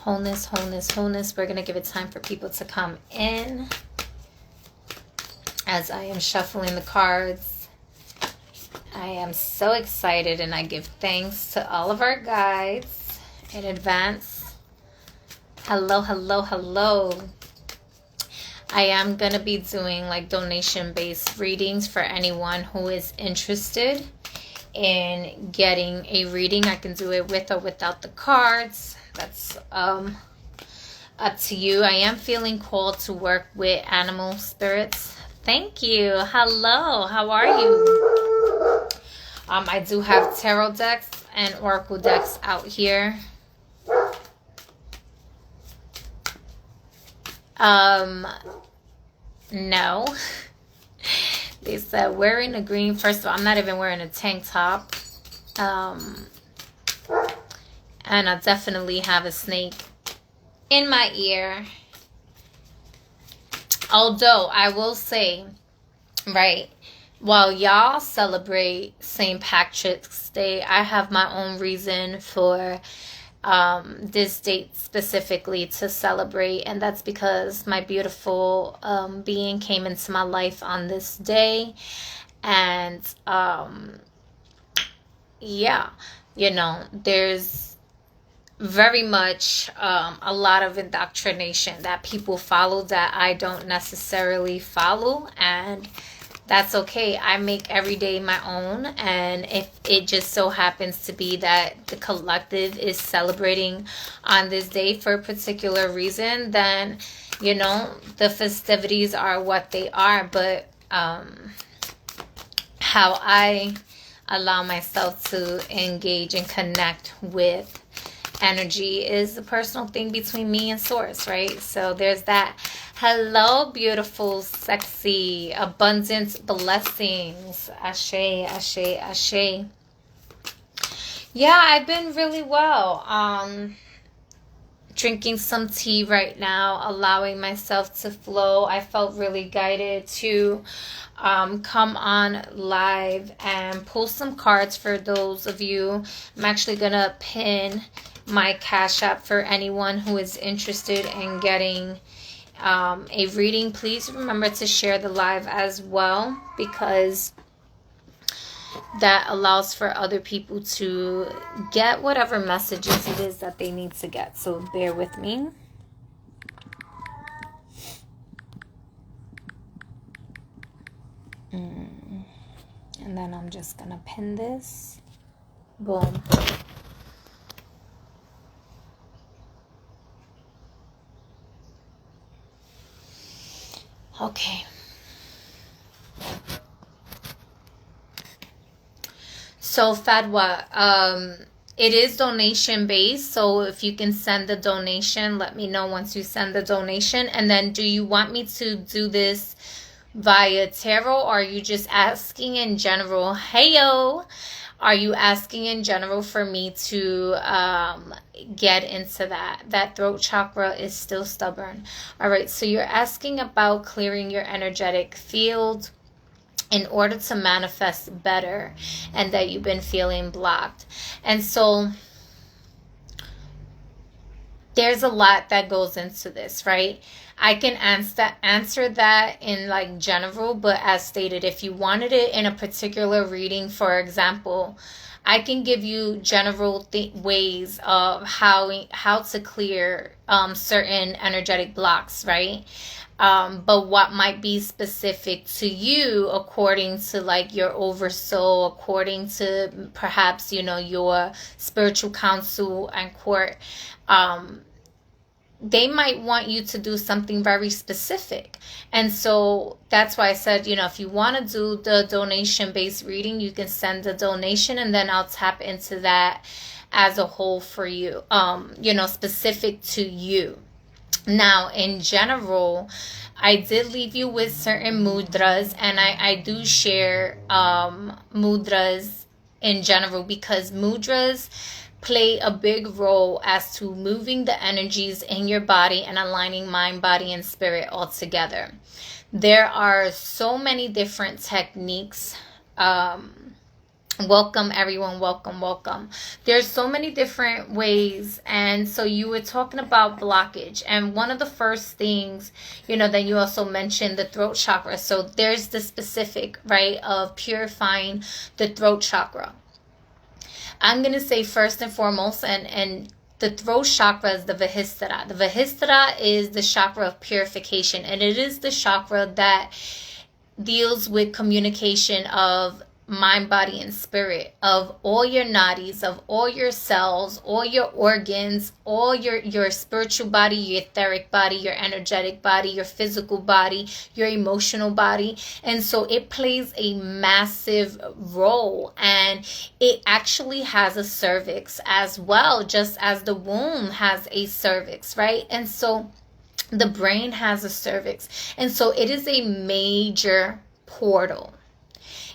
Wholeness, wholeness, wholeness. We're going to give it time for people to come in as I am shuffling the cards. I am so excited, and I give thanks to all of our guides in advance. Hello, hello, hello. I am going to be doing like donation-based readings for anyone who is interested in getting a reading. I can do it with or without the cards. That's up to you. I am feeling called to work with animal spirits. Thank you. Hello. How are you? I do have tarot decks and oracle decks out here. No. They said wearing a green. First of all, I'm not even wearing a tank top. And I definitely have a snake in my ear. Although I will say, right, while y'all celebrate St. Patrick's Day, I have my own reason for this date specifically to celebrate, and that's because my beautiful being came into my life on this day. And yeah, you know, there's very much a lot of indoctrination that people follow that I don't necessarily follow, and that's okay. I make every day my own, and if it just so happens to be that the collective is celebrating on this day for a particular reason, then, you know, the festivities are what they are. But how I allow myself to engage and connect with energy is a personal thing between me and source, right? So there's that. Hello, beautiful, sexy, abundant blessings. Ashe, ashe, ashe. Yeah, I've been really well. Drinking some tea right now, allowing myself to flow. I felt really guided to come on live and pull some cards for those of you. I'm actually gonna pin my Cash App for anyone who is interested in getting a reading. Please remember to share the live as well, because that allows for other people to get whatever messages it is that they need to get. So bear with me. And then I'm just gonna pin this. Boom. Okay. So Fadwa, it is donation based. So if you can send the donation, let me know once you send the donation. And then, do you want me to do this via tarot, or are you just asking in general? Heyo, are you asking in general for me to get into that? That throat chakra is still stubborn. All right, so you're asking about clearing your energetic field in order to manifest better, and that you've been feeling blocked. And so there's a lot that goes into this, right? I can answer that in like general, but as stated, if you wanted it in a particular reading, for example, I can give you general ways of how to clear certain energetic blocks, right? But what might be specific to you according to like your oversoul, according to perhaps, you know, your spiritual council and court, they might want you to do something very specific. And so that's why I said, you know, if you want to do the donation-based reading, you can send the donation, and then I'll tap into that as a whole for you, you know, specific to you. Now, in general, I did leave you with certain mudras, and I do share mudras in general, because mudras play a big role as to moving the energies in your body and aligning mind, body, and spirit all together. There are so many different techniques Welcome everyone, welcome. There's so many different ways, and so you were talking about blockage, and one of the first things, that you also mentioned the throat chakra. So there's the specific, right, of purifying the throat chakra. I'm going to say first and foremost, and the throat chakra is the Vahistara. The Vahistara is the chakra of purification, and it is the chakra that deals with communication of mind, body, and spirit, of all your nadis, of all your cells, all your organs, all your spiritual body, your etheric body, your energetic body, your physical body, your emotional body. And so it plays a massive role, and it actually has a cervix as well, just as the womb has a cervix, right? And so the brain has a cervix, and so it is a major portal.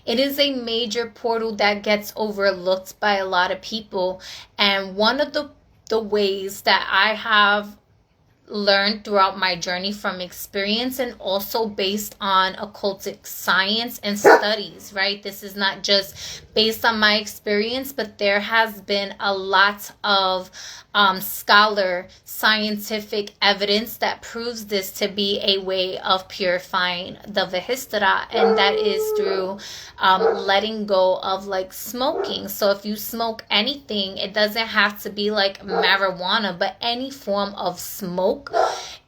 It is a major portal that gets overlooked by a lot of people. And one of the ways that I have learned throughout my journey from experience, and also based on occultic science and studies, right? This is not just based on my experience, but there has been a lot of scientific evidence that proves this to be a way of purifying the Vahistara, and that is through letting go of like smoking. So if you smoke anything, it doesn't have to be like marijuana, but any form of smoke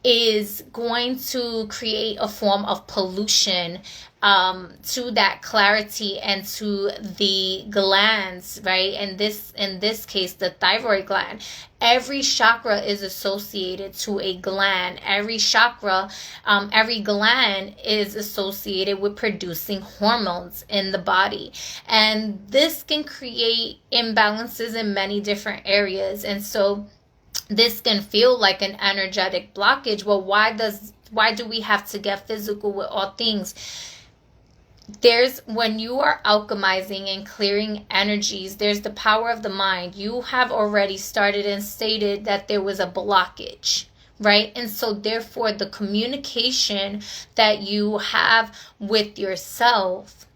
is going to create a form of pollution to that clarity and to the glands, right? And in this case, the thyroid gland. Every chakra is associated to a gland. Every chakra, every gland is associated with producing hormones in the body. And this can create imbalances in many different areas. And so this can feel like an energetic blockage. Well, why do we have to get physical with all things? When you are alchemizing and clearing energies, there's the power of the mind. You have already started and stated that there was a blockage, right? And so therefore the communication that you have with yourself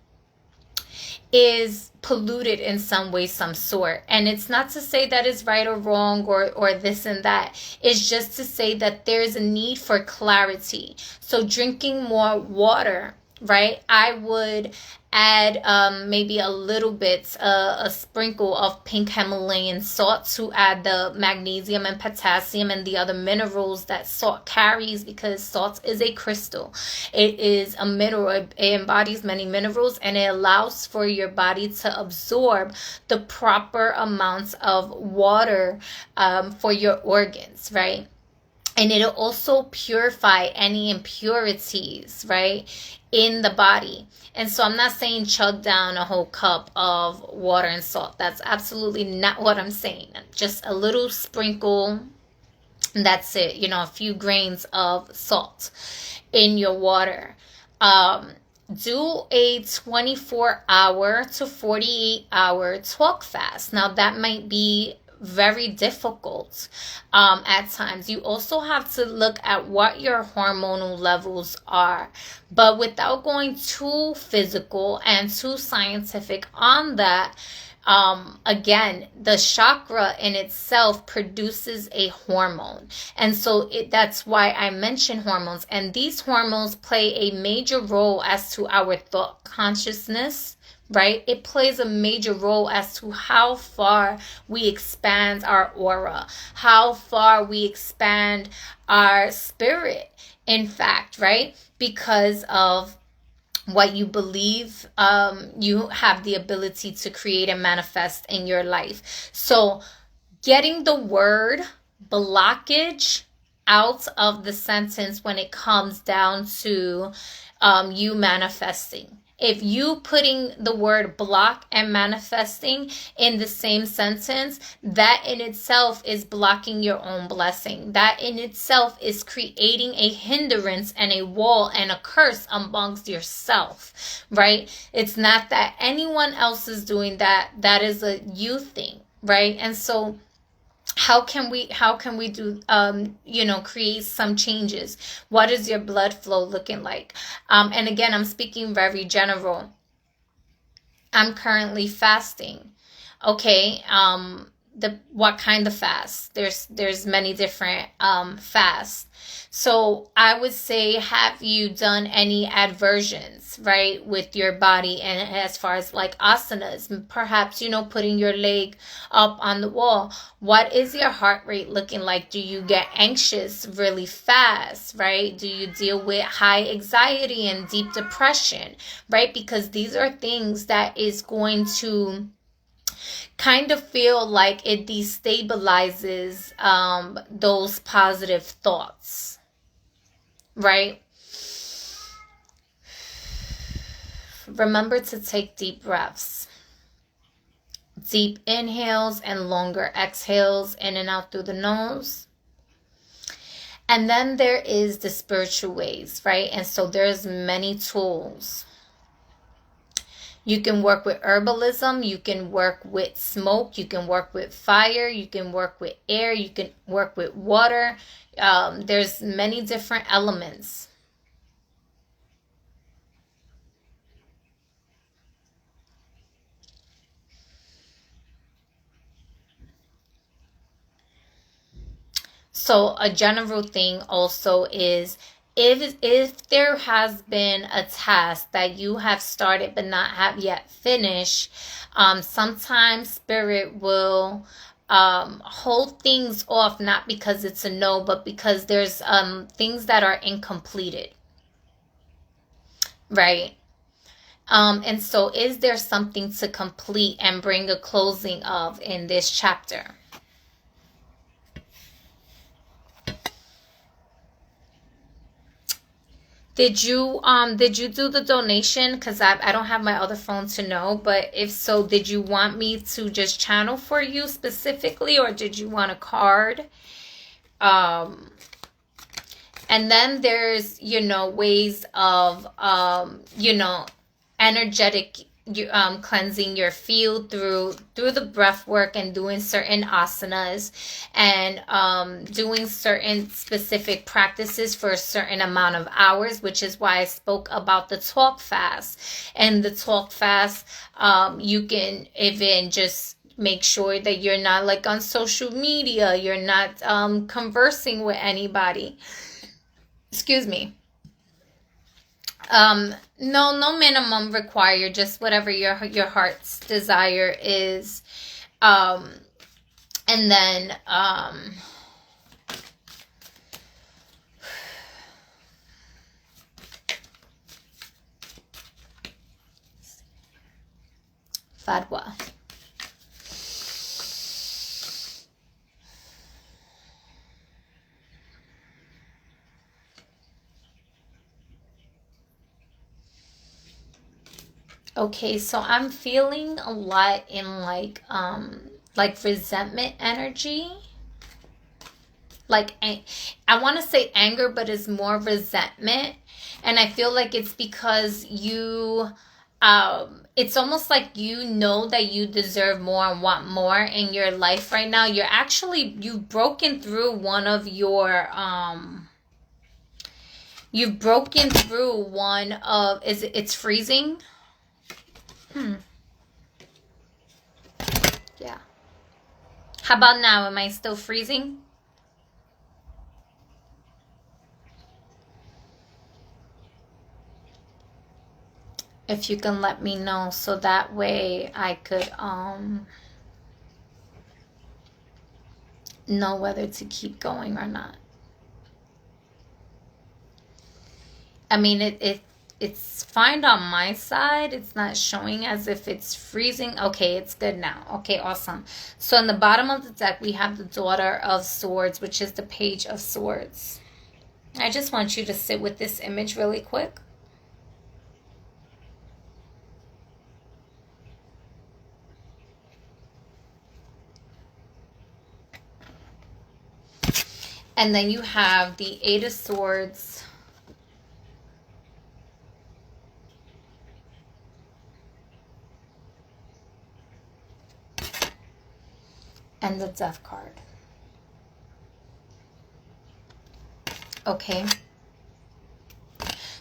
is polluted in some way, some sort. And it's not to say that it's right or wrong or this and that. It's just to say that there's a need for clarity. So drinking more water, right? I would add maybe a little bit, a sprinkle of pink Himalayan salt to add the magnesium and potassium and the other minerals that salt carries, because salt is a crystal. It is a mineral. It embodies many minerals, and it allows for your body to absorb the proper amounts of water for your organs, right? And it'll also purify any impurities, right, in the body. And so I'm not saying chug down a whole cup of water and salt. That's absolutely not what I'm saying. Just a little sprinkle, and that's it. A few grains of salt in your water. Do a 24-hour to 48-hour talk fast. Now that might be very difficult at times. You also have to look at what your hormonal levels are, but without going too physical and too scientific on that. Again, the chakra in itself produces a hormone, and so that's why I mention hormones, and these hormones play a major role as to our thought consciousness, right? It plays a major role as to how far we expand our aura, how far we expand our spirit, in fact, right? Because of what you believe, you have the ability to create and manifest in your life. So getting the word blockage out of the sentence when it comes down to you manifesting. If you putting the word block and manifesting in the same sentence, that in itself is blocking your own blessing. That in itself is creating a hindrance and a wall and a curse amongst yourself, right? It's not that anyone else is doing that. That is a you thing, right? And so how can we do create some changes? What is your blood flow looking like? And again, I'm speaking very general. I'm currently fasting. Okay, what kind of fast? There's many different fasts. So I would say, have you done any adversions, right, with your body, and as far as like asanas, perhaps, putting your leg up on the wall. What is your heart rate looking like? Do you get anxious really fast, right? Do you deal with high anxiety and deep depression, right? Because these are things that is going to kind of feel like it destabilizes those positive thoughts, right? Remember to take deep breaths. Deep inhales and longer exhales in and out through the nose. And then there is the spiritual ways, right? And so there's many tools. You can work with herbalism, you can work with smoke, you can work with fire, you can work with air, you can work with water. There's many different elements. So a general thing also is, if there has been a task that you have started but not have yet finished, sometimes spirit will hold things off, not because it's a no, but because there's things that are incompleted, right? And so is there something to complete and bring a closing of in this chapter? Did you do the donation? Because I don't have my other phone to know, but if so, did you want me to just channel for you specifically, or did you want a card? And then there's, ways of, energetic, cleansing your field through the breath work and doing certain asanas and doing certain specific practices for a certain amount of hours, which is why I spoke about the talk fast. And the talk fast, you can even just make sure that you're not like on social media, you're not conversing with anybody. Excuse me. No minimum required, just whatever your heart's desire is. And then Fadwa. Okay, so I'm feeling a lot in like resentment energy. Like, I want to say anger, but it's more resentment. And I feel like it's because it's almost like that you deserve more and want more in your life right now. You've broken through one of your, you've broken through one of, it's freezing? Yeah. How about now? Am I still freezing? If you can let me know, so that way I could know whether to keep going or not. I mean, it's fine on my side. It's not showing as if it's freezing. Okay, it's good now. Okay, awesome. So in the bottom of the deck, we have the Daughter of Swords, which is the Page of Swords. I just want you to sit with this image really quick. And then you have the Eight of Swords. And the Death card. Okay.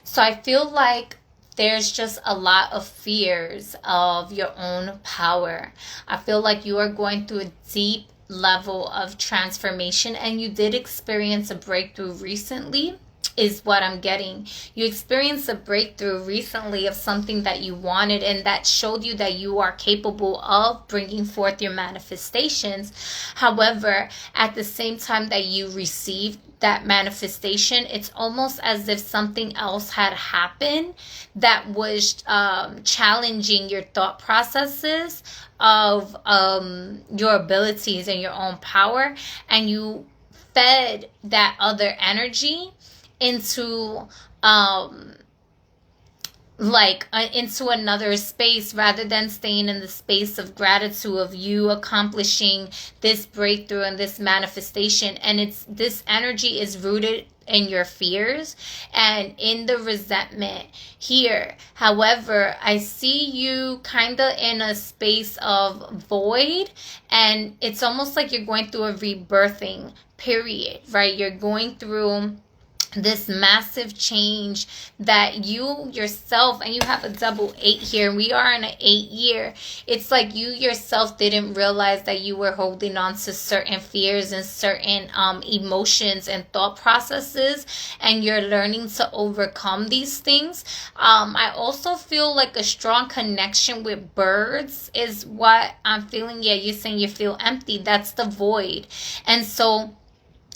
So I feel like there's just a lot of fears of your own power. I feel like you are going through a deep level of transformation, and you did experience a breakthrough recently, is what I'm getting. You experienced a breakthrough recently of something that you wanted, and that showed you that you are capable of bringing forth your manifestations. However, at the same time that you received that manifestation, it's almost as if something else had happened that was challenging your thought processes of your abilities and your own power, and you fed that other energy into into another space, rather than staying in the space of gratitude of you accomplishing this breakthrough and this manifestation. And it's this energy is rooted in your fears and in the resentment here. However, I see you kind of in a space of void, and it's almost like you're going through a rebirthing period, right? You're going through this massive change that you yourself, and you have a double 8 here, we are in an 8-year. It's like you yourself didn't realize that you were holding on to certain fears and certain emotions and thought processes, and you're learning to overcome these things. I also feel like a strong connection with birds is what I'm feeling. Yeah, you're saying you feel empty. That's the void. And so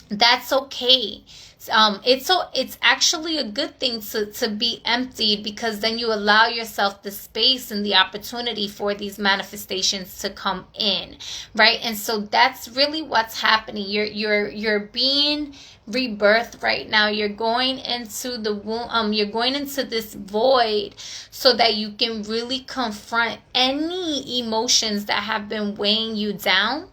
that's okay. It's actually a good thing to be emptied, because then you allow yourself the space and the opportunity for these manifestations to come in, right? And so that's really what's happening. You're being rebirthed right now. You're going into the womb. You're going into this void so that you can really confront any emotions that have been weighing you down,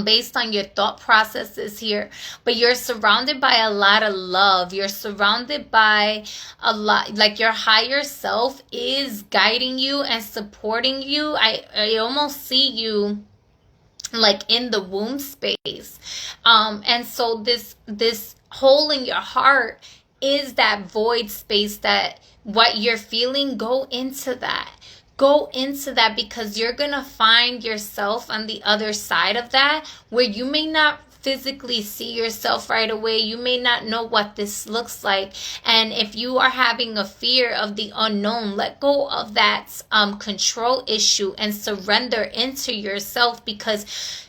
based on your thought processes here. But you're surrounded by a lot of love. You're surrounded by a lot, like your higher self is guiding you and supporting you. I almost see you like in the womb space. And so this hole in your heart is that void space, that what you're feeling. Go into that. Go into that, because you're going to find yourself on the other side of that, where you may not physically see yourself right away. You may not know what this looks like. And if you are having a fear of the unknown, let go of that control issue and surrender into yourself, because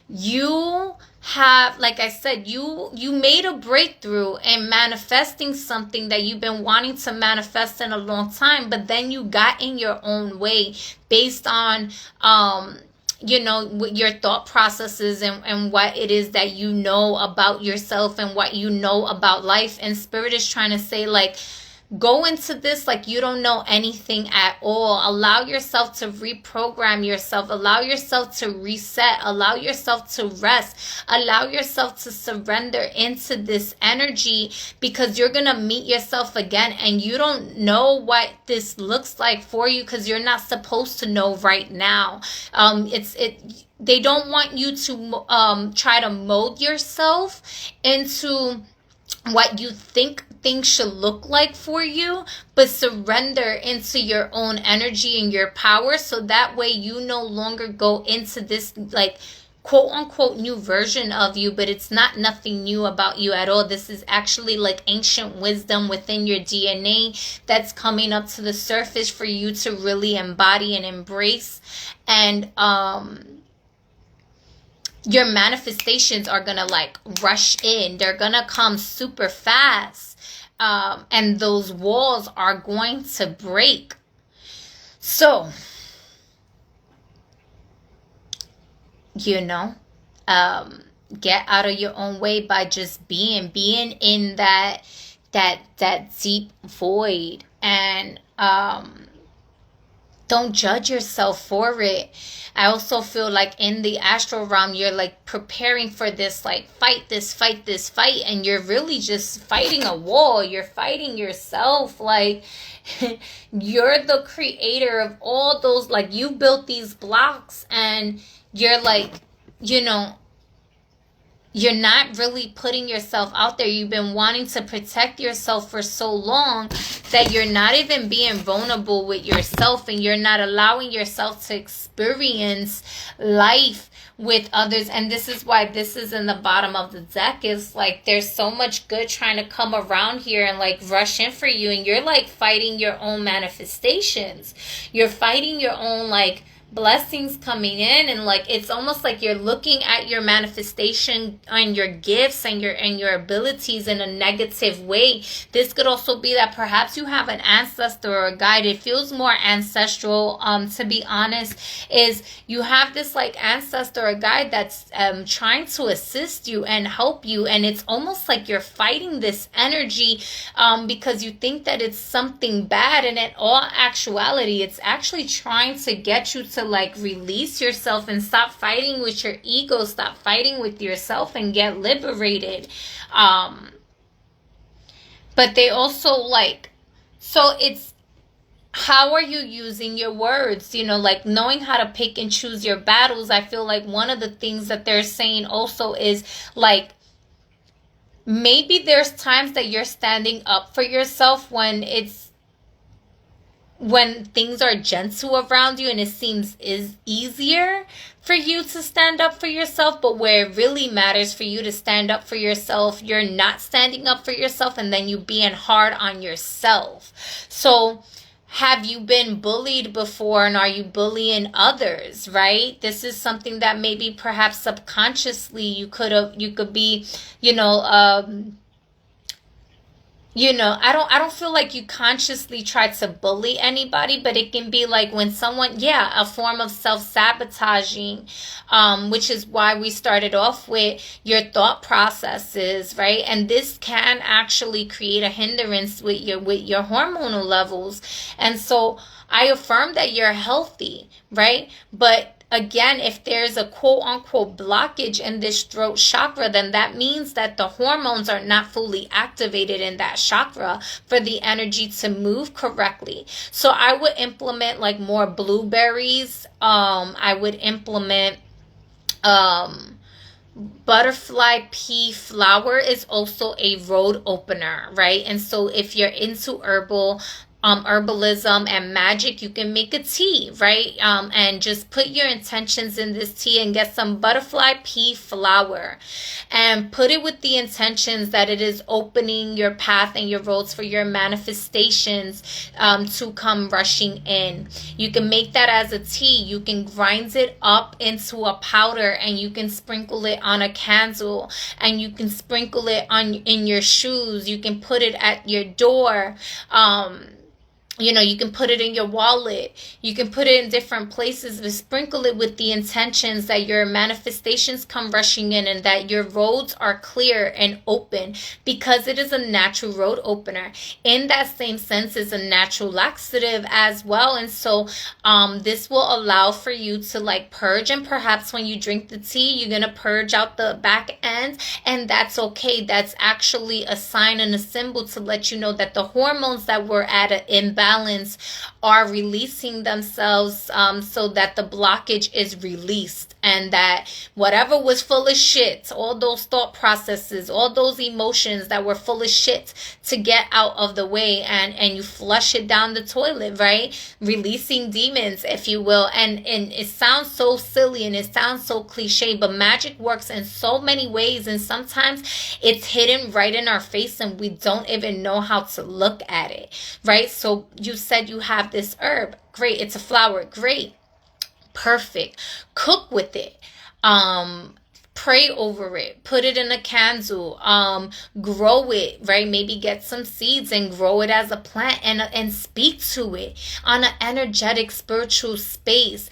you have, like I said, you made a breakthrough in manifesting something that you've been wanting to manifest in a long time, but then you got in your own way based on your thought processes and what it is that you know about yourself and what you know about life. And Spirit is trying to say, like, go into this like you don't know anything at all. Allow yourself to reprogram yourself. Allow yourself to reset. Allow yourself to rest. Allow yourself to surrender into this energy, because you're going to meet yourself again, and you don't know what this looks like for you, because you're not supposed to know right now. They don't want you to try to mold yourself into what you think things should look like for you, but surrender into your own energy and your power, so that way you no longer go into this like quote unquote new version of you, but it's nothing new about you at all. This is actually like ancient wisdom within your DNA that's coming up to the surface for you to really embody and embrace. And your manifestations are gonna like rush in. They're gonna come super fast. And those walls are going to break. So, get out of your own way by just being in that deep void, and don't judge yourself for it. I also feel like in the astral realm, you're like preparing for this, like fight, and you're really just fighting a wall. You're fighting yourself. Like, you're the creator of all those, like, you built these blocks, and you're like, you're not really putting yourself out there. You've been wanting to protect yourself for so long that you're not even being vulnerable with yourself, and you're not allowing yourself to experience life with others. And this is why this is in the bottom of the deck. Is like there's so much good trying to come around here and like rush in for you, and you're like fighting your own manifestations. You're fighting your own like blessings coming in, and like it's almost like you're looking at your manifestation and your gifts and your abilities in a negative way. This could also be that perhaps you have an ancestor or a guide. It feels more ancestral, to be honest, is you have this like ancestor or guide that's trying to assist you and help you, and it's almost like you're fighting this energy because you think that it's something bad, and in all actuality it's actually trying to get you to like release yourself and stop fighting with your ego, stop fighting with yourself, and get liberated. But they also like, so it's, how are you using your words? You know, like knowing how to pick and choose your battles. I feel like one of the things that they're saying also is like, maybe there's times that you're standing up for yourself when things are gentle around you, and it seems is easier for you to stand up for yourself. But where it really matters for you to stand up for yourself, you're not standing up for yourself, and then you being hard on yourself. So have you been bullied before, and are you bullying others, right? This is something that maybe perhaps subconsciously you could be, I don't feel like you consciously try to bully anybody, but it can be like when someone, a form of self-sabotaging, which is why we started off with your thought processes, right? And this can actually create a hindrance with your hormonal levels. And so I affirm that you're healthy, right? But again, if there's a quote-unquote blockage in this throat chakra, then that means that the hormones are not fully activated in that chakra for the energy to move correctly. So I would implement like more blueberries. I would implement butterfly pea flower is also a road opener, right? And so if you're into herbalism and magic, you can make a tea, right? And just put your intentions in this tea and get some butterfly pea flower and put it with the intentions that it is opening your path and your roads for your manifestations to come rushing in. You can make that as a tea. You can grind it up into a powder, and you can sprinkle it on a candle, and you can sprinkle it in your shoes. You can put it at your door. You can put it in your wallet. You can put it in different places, but sprinkle it with the intentions that your manifestations come rushing in and that your roads are clear and open, because it is a natural road opener. In that same sense, it's a natural laxative as well. And so this will allow for you to like purge, and perhaps when you drink the tea, you're going to purge out the back end, and that's okay. That's actually a sign and a symbol to let you know that the hormones that were at an imbalance are releasing themselves, so that the blockage is released, and that whatever was full of shit, all those thought processes, all those emotions that were full of shit, to get out of the way, and you flush it down the toilet, right? Releasing demons, if you will. And it sounds so silly and it sounds so cliche, but magic works in so many ways, and sometimes it's hidden right in our face and we don't even know how to look at it, right? So you said you have this herb. Great. It's a flower. Great. Perfect. Cook with it. Pray over it. Put it in a candle. Grow it, right? Maybe get some seeds and grow it as a plant, and speak to it on an energetic, spiritual space.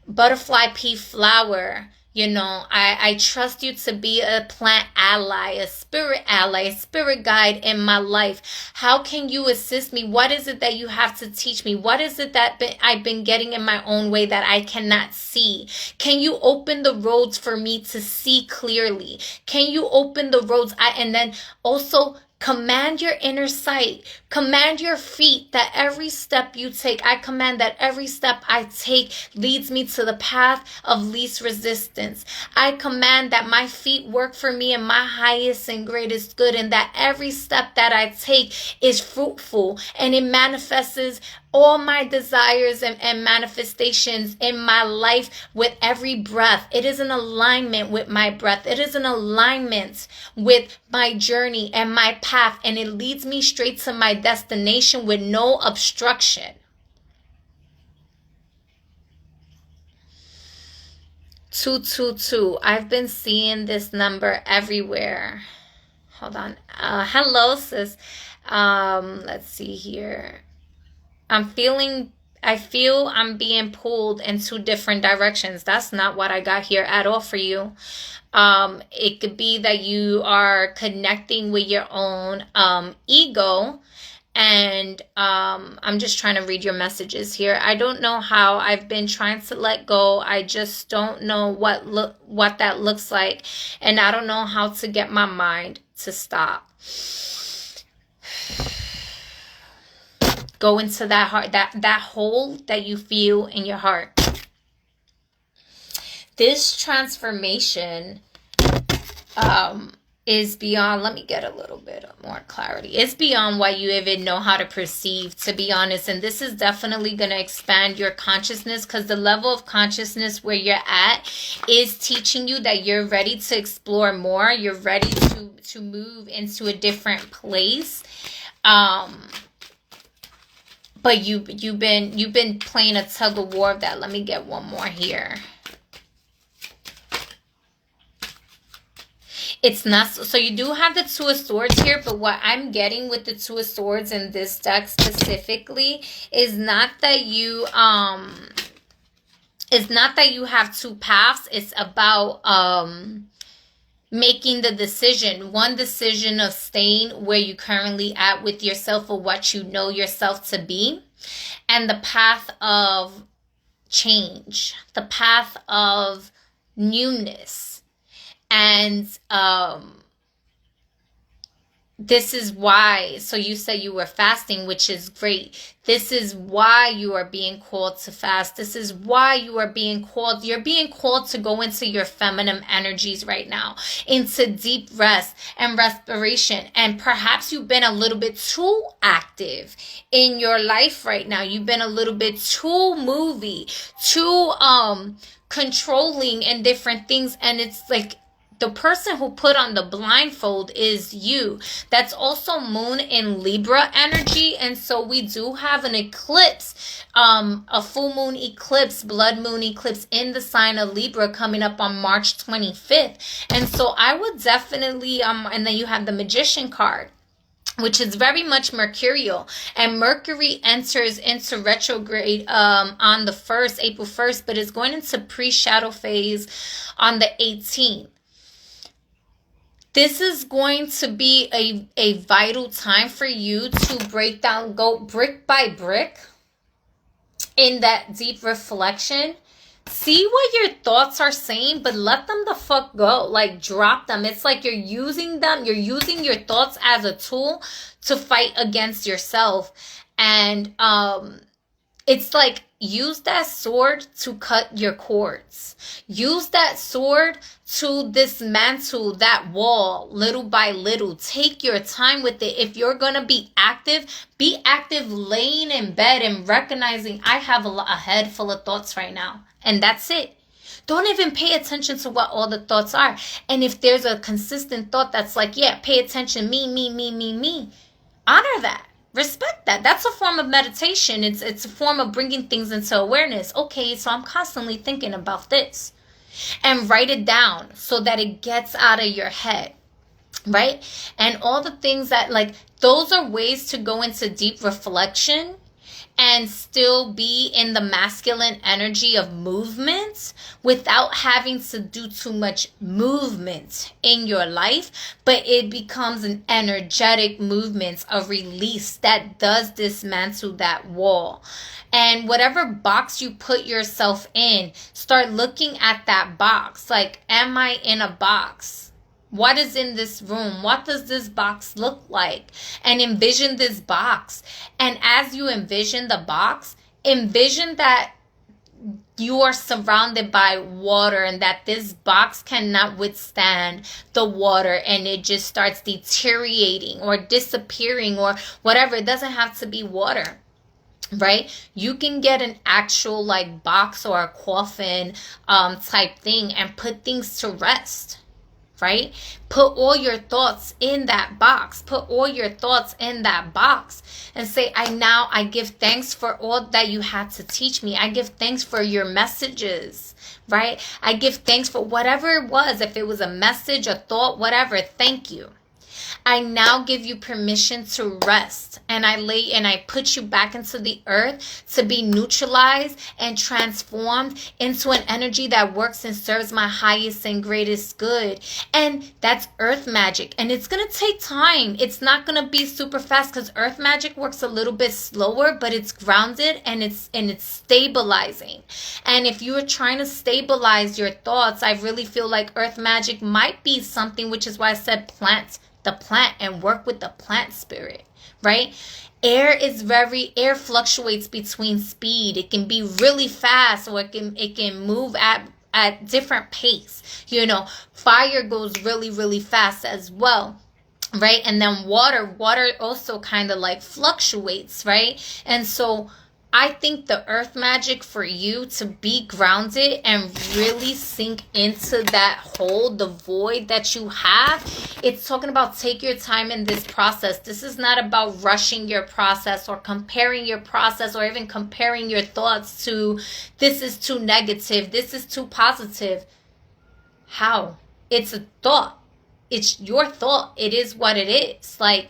Butterfly pea flower. I trust you to be a plant ally, a spirit guide in my life. How can you assist me? What is it that you have to teach me? What is it that I've been getting in my own way that I cannot see? Can you open the roads for me to see clearly? Can you open the roads? And then also command your inner sight. Command your feet that every step you take, I command that every step I take leads me to the path of least resistance. I command that my feet work for me in my highest and greatest good, and that every step that I take is fruitful and it manifests all my desires and manifestations in my life with every breath. It is in alignment with my breath. It is in alignment with my journey and my path, and it leads me straight to my destination with no obstruction. 222. I've been seeing this number everywhere. Hold on. Hello, sis. Let's see here. I feel I'm being pulled in two different directions. That's not what I got here at all for you. It could be that you are connecting with your own ego. And I'm just trying to read your messages here. I don't know how. I've been trying to let go. I just don't know what that looks like. And I don't know how to get my mind to stop. Go into that heart, that hole that you feel in your heart. This transformation is beyond, let me get a little bit more clarity. It's beyond what you even know how to perceive, to be honest. And this is definitely going to expand your consciousness, because the level of consciousness where you're at is teaching you that you're ready to explore more. You're ready to move into a different place. But you've been playing a tug of war of that. Let me get one more here. It's not so you do have the Two of Swords here, but what I'm getting with the Two of Swords in this deck specifically is not that you have two paths. It's about making the decision, one decision of staying where you currently at with yourself or what you know yourself to be, and the path of change, the path of newness. And this is why, so you said you were fasting, which is great. This is why you are being called to fast. This is why you are being called. You're being called to go into your feminine energies right now, into deep rest and respiration. And perhaps you've been a little bit too active in your life right now. You've been a little bit too movie, too controlling in different things. And it's like, the person who put on the blindfold is you. That's also moon in Libra energy. And so we do have an eclipse, a full moon eclipse, blood moon eclipse in the sign of Libra coming up on March 25th. And so I would definitely, and then you have the Magician card, which is very much mercurial, and Mercury enters into retrograde on the 1st, April 1st, but it's going into pre-shadow phase on the 18th. This is going to be a vital time for you to break down, go brick by brick in that deep reflection. See what your thoughts are saying, but let them the fuck go. Like, drop them. It's like you're using them. You're using your thoughts as a tool to fight against yourself. And it's like, use that sword to cut your cords. Use that sword to dismantle that wall little by little. Take your time with it. If you're going to be active laying in bed and recognizing I have a head full of thoughts right now. And that's it. Don't even pay attention to what all the thoughts are. And if there's a consistent thought that's like, yeah, pay attention, me, honor that. Respect that. That's a form of meditation. It's a form of bringing things into awareness. Okay, so I'm constantly thinking about this. And write it down so that it gets out of your head. Right? And all the things that, like, those are ways to go into deep reflection and still be in the masculine energy of movement without having to do too much movement in your life. But it becomes an energetic movement, a release that does dismantle that wall. And whatever box you put yourself in, start looking at that box. Like, am I in a box? What is in this room? What does this box look like? And envision this box. And as you envision the box, envision that you are surrounded by water and that this box cannot withstand the water and it just starts deteriorating or disappearing or whatever. It doesn't have to be water, right? You can get an actual like box or a coffin type thing and put things to rest. Right? Put all your thoughts in that box. Put all your thoughts in that box and say, I give thanks for all that you had to teach me. I give thanks for your messages, right? I give thanks for whatever it was. If it was a message, a thought, whatever, thank you. I now give you permission to rest, and I put you back into the earth to be neutralized and transformed into an energy that works and serves my highest and greatest good. And that's earth magic, and it's going to take time. It's not going to be super fast because earth magic works a little bit slower, but it's grounded and it's stabilizing. And if you are trying to stabilize your thoughts, I really feel like earth magic might be something, which is why I said the plant and work with the plant spirit, right? Air fluctuates between speed. It can be really fast or it can move at different pace. Fire goes really, really fast as well. Right? And then water also kind of like fluctuates, right? And so I think the earth magic for you to be grounded and really sink into that hole, the void that you have, it's talking about take your time in this process. This is not about rushing your process or comparing your process or even comparing your thoughts to this is too negative, this is too positive. How? It's a thought. It's your thought. It is what it is. Like,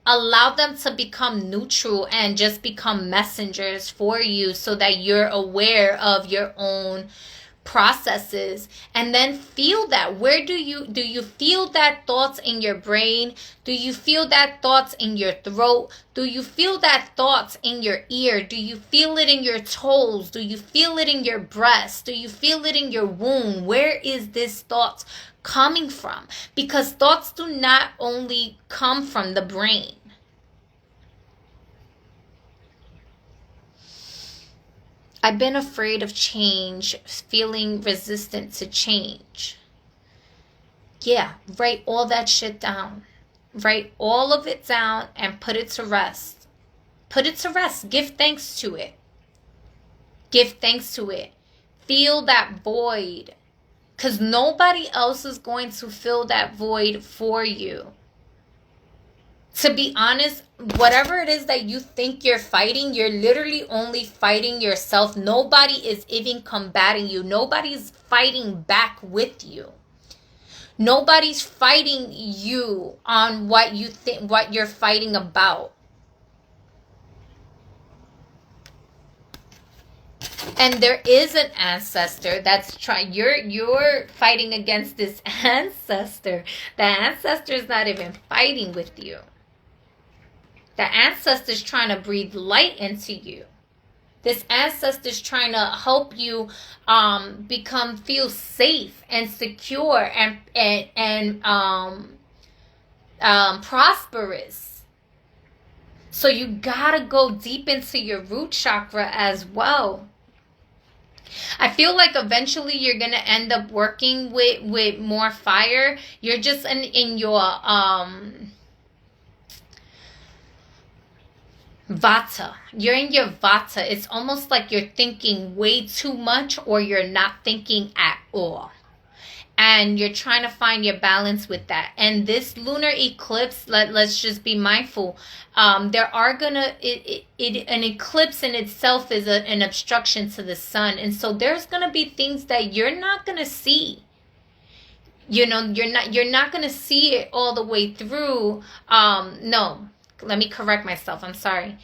allow them to become neutral and just become messengers for you so that you're aware of your own processes. And then feel that. Where do you feel that thoughts in your brain? Do you feel that thoughts in your throat? Do you feel that thoughts in your ear? Do you feel it in your toes? Do you feel it in your breast? Do you feel it in your womb? Where is this thought coming from? Because thoughts do not only come from the brain. I've been afraid of change, feeling resistant to change. Yeah, write all that shit down. Write all of it down and put it to rest. Put it to rest. Give thanks to it. Give thanks to it. Feel that void. Because nobody else is going to fill that void for you. To be honest, whatever it is that you think you're fighting, you're literally only fighting yourself. Nobody is even combating you. Nobody's fighting back with you. Nobody's fighting you on what you think, what you're fighting about. And there is an ancestor that's trying. You're fighting against this ancestor. The ancestor is not even fighting with you. The ancestor is trying to breathe light into you. This ancestor is trying to help you feel safe and secure and prosperous. So you gotta go deep into your root chakra as well. I feel like eventually you're gonna end up working with more fire. You're just in your Vata. You're in your Vata. It's almost like you're thinking way too much or you're not thinking at all. And you're trying to find your balance with that. And this lunar eclipse, let's just be mindful. There are gonna an eclipse in itself is an obstruction to the sun, and so there's gonna be things that you're not gonna see. You're not gonna see it all the way through. No. Let me correct myself. I'm sorry.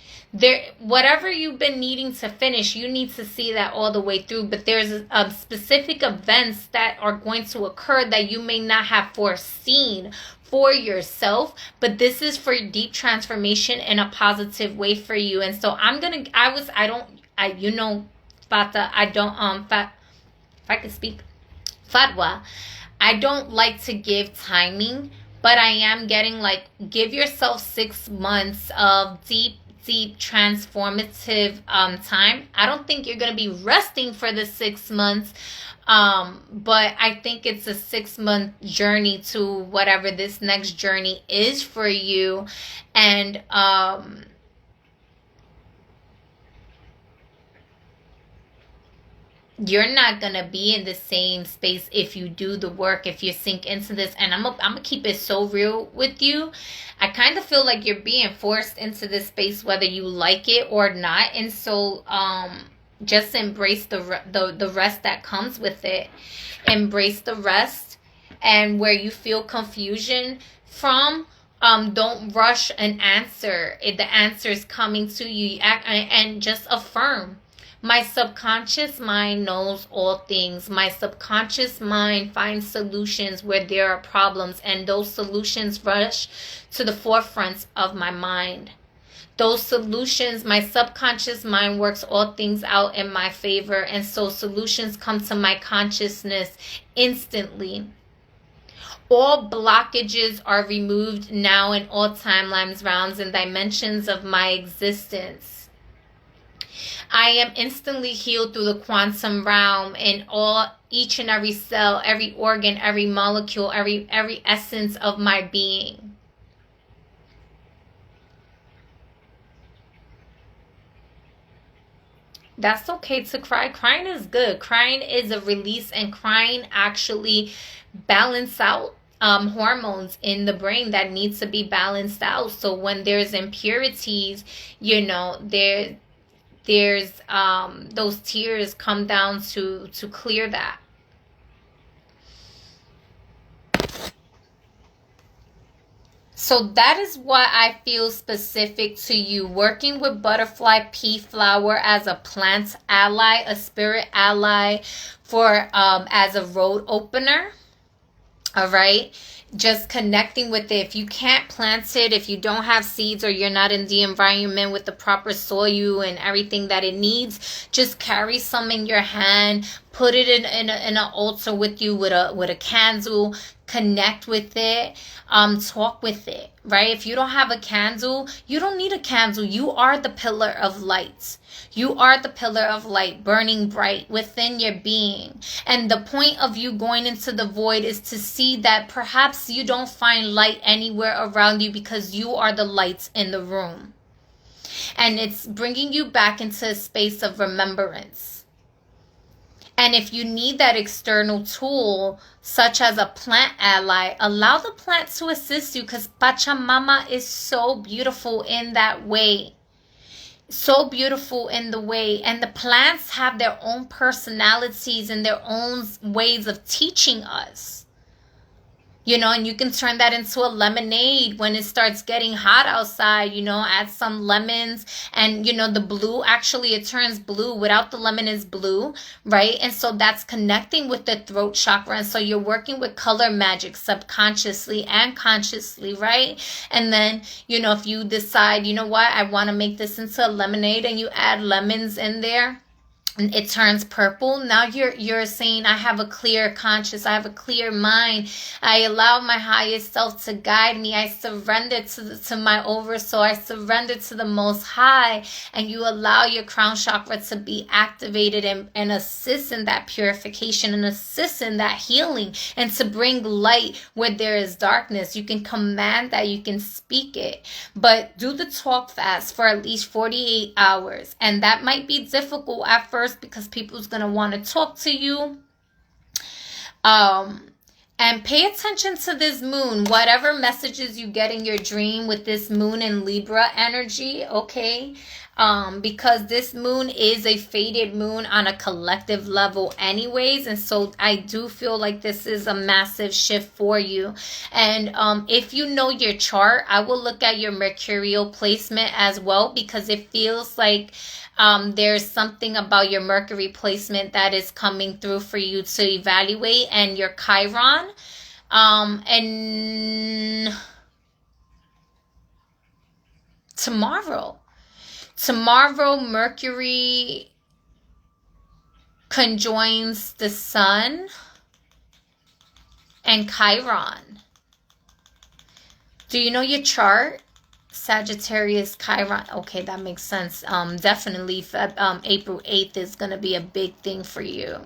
Whatever you've been needing to finish, you need to see that all the way through. But there's specific events that are going to occur that you may not have foreseen for yourself. But this is for deep transformation in a positive way for you. And so Vata, if I could speak, Fatwa. I don't like to give timing, but I am getting like, give yourself 6 months of deep transformative time. I don't think you're going to be resting for the 6 months, but I think it's a 6 month journey to whatever this next journey is for you. And you're not gonna be in the same space if you do the work, if you sink into this. And I'm gonna keep it so real with you. I kind of feel like you're being forced into this space whether you like it or not. And so just embrace the rest that comes with it. Embrace the rest. And where you feel confusion from, don't rush an answer. If the answer is coming to you, and just affirm. My subconscious mind knows all things. My subconscious mind finds solutions where there are problems, and those solutions rush to the forefront of my mind. Those solutions, my subconscious mind works all things out in my favor, and so solutions come to my consciousness instantly. All blockages are removed now in all timelines, rounds, and dimensions of my existence. I am instantly healed through the quantum realm in each and every cell, every organ, every molecule, every essence of my being. That's okay to cry. Crying is good. Crying is a release, and crying actually balance out hormones in the brain that needs to be balanced out. So when there's impurities, there's those tears come down to clear that. So that is what I feel specific to you. Working with butterfly pea flower as a plant ally, a spirit ally, for as a road opener. All right. Just connecting with it. If you can't plant it, if you don't have seeds, or you're not in the environment with the proper soil and everything that it needs, just carry some in your hand. Put it in an altar with you with a candle. Connect with it. Talk with it. Right? If you don't have a candle, you don't need a candle. You are the pillar of light. You are the pillar of light, burning bright within your being. And the point of you going into the void is to see that perhaps you don't find light anywhere around you because you are the lights in the room. And it's bringing you back into a space of remembrance. And if you need that external tool, such as a plant ally, allow the plant to assist you, because Pachamama is so beautiful in that way. So beautiful in the way. And the plants have their own personalities and their own ways of teaching us. And you can turn that into a lemonade when it starts getting hot outside. Add some lemons, and the blue, actually it turns blue. Without the lemon is blue, right? And so that's connecting with the throat chakra. And so you're working with color magic subconsciously and consciously, right? And then, if you decide, I want to make this into a lemonade, and you add lemons in there, it turns purple. Now you're saying, I have a clear conscience. I have a clear mind. I allow my highest self to guide me. I surrender to my oversoul. I surrender to the Most High. And you allow your crown chakra to be activated and assist in that purification and assist in that healing, and to bring light where there is darkness. You can command that. You can speak it. But do the talk fast for at least 48 hours. And that might be difficult at first, because people's going to want to talk to you. And pay attention to this moon. Whatever messages you get in your dream with this moon and Libra energy, okay? Because this moon is a faded moon on a collective level anyways. And so I do feel like this is a massive shift for you. And if you know your chart, I will look at your mercurial placement as well, because it feels like there's something about your Mercury placement that is coming through for you to evaluate, and your Chiron. And tomorrow, Mercury conjoins the sun and Chiron. Do you know your chart? Sagittarius, Chiron. Okay, that makes sense. Definitely April 8th is going to be a big thing for you.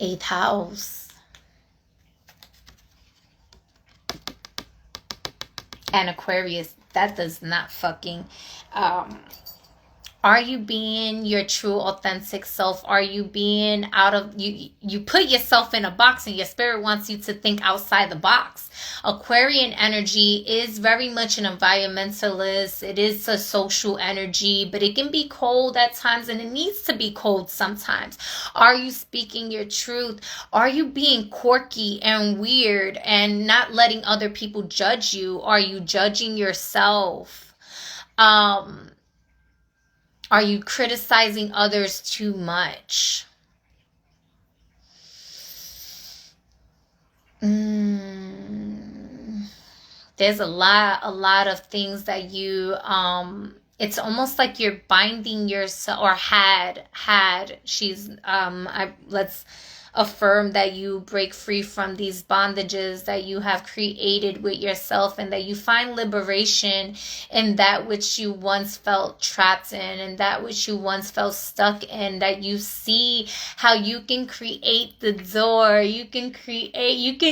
8th house. And Aquarius, that does not fucking... Are you being your true authentic self? Are you being out of... You put yourself in a box and your spirit wants you to think outside the box. Aquarian energy is very much an environmentalist. It is a social energy, but it can be cold at times and it needs to be cold sometimes. Are you speaking your truth? Are you being quirky and weird and not letting other people judge you? Are you judging yourself? Are you criticizing others too much? There's a lot of things that you, it's almost like you're binding yourself, or let's affirm that you break free from these bondages that you have created with yourself, and that you find liberation in that which you once felt trapped in, and that which you once felt stuck in, that you see how you can create the door, you can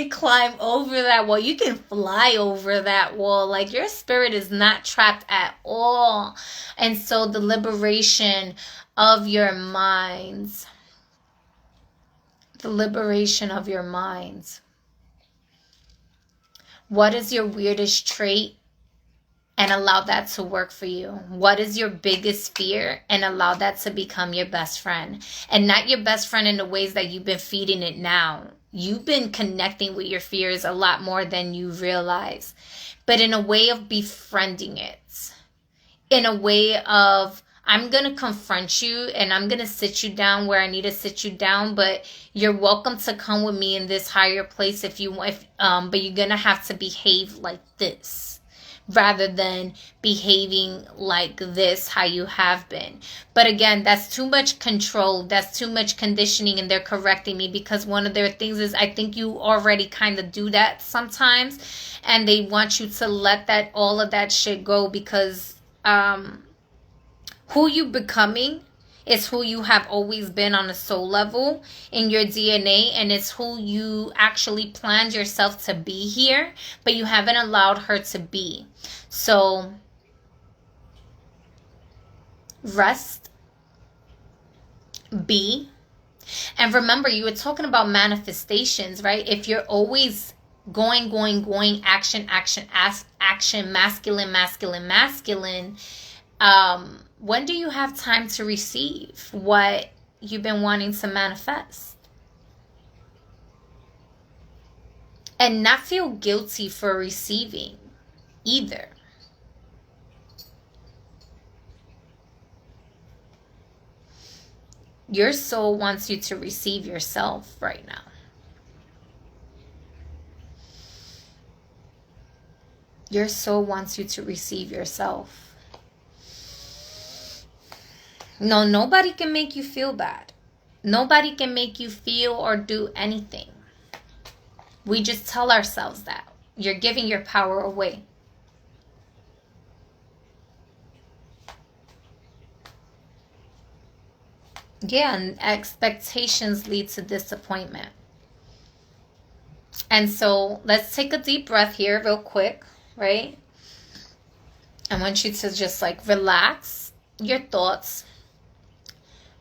climb over that wall, you can fly over that wall. Like, your spirit is not trapped at all. And so the liberation of your minds, the liberation of your minds. What is your weirdest trait? And allow that to work for you. What is your biggest fear? And allow that to become your best friend. And not your best friend in the ways that you've been feeding it now. You've been connecting with your fears a lot more than you realize. But in a way of befriending it. In a way of, I'm going to confront you and I'm going to sit you down where I need to sit you down, but you're welcome to come with me in this higher place if you want, but you're going to have to behave like this rather than behaving like this, how you have been. But again, that's too much control. That's too much conditioning, and they're correcting me because one of their things is, I think you already kind of do that sometimes, and they want you to let all of that shit go because, who you becoming is who you have always been on a soul level in your DNA, and it's who you actually planned yourself to be here, but you haven't allowed her to be. So rest, be, and remember, you were talking about manifestations, right? If you're always going, action, masculine, when do you have time to receive what you've been wanting to manifest? And not feel guilty for receiving either. Your soul wants you to receive yourself right now. Your soul wants you to receive yourself. No, nobody can make you feel bad. Nobody can make you feel or do anything. We just tell ourselves that. You're giving your power away. Yeah, and expectations lead to disappointment. And so let's take a deep breath here real quick, right? I want you to just like relax your thoughts.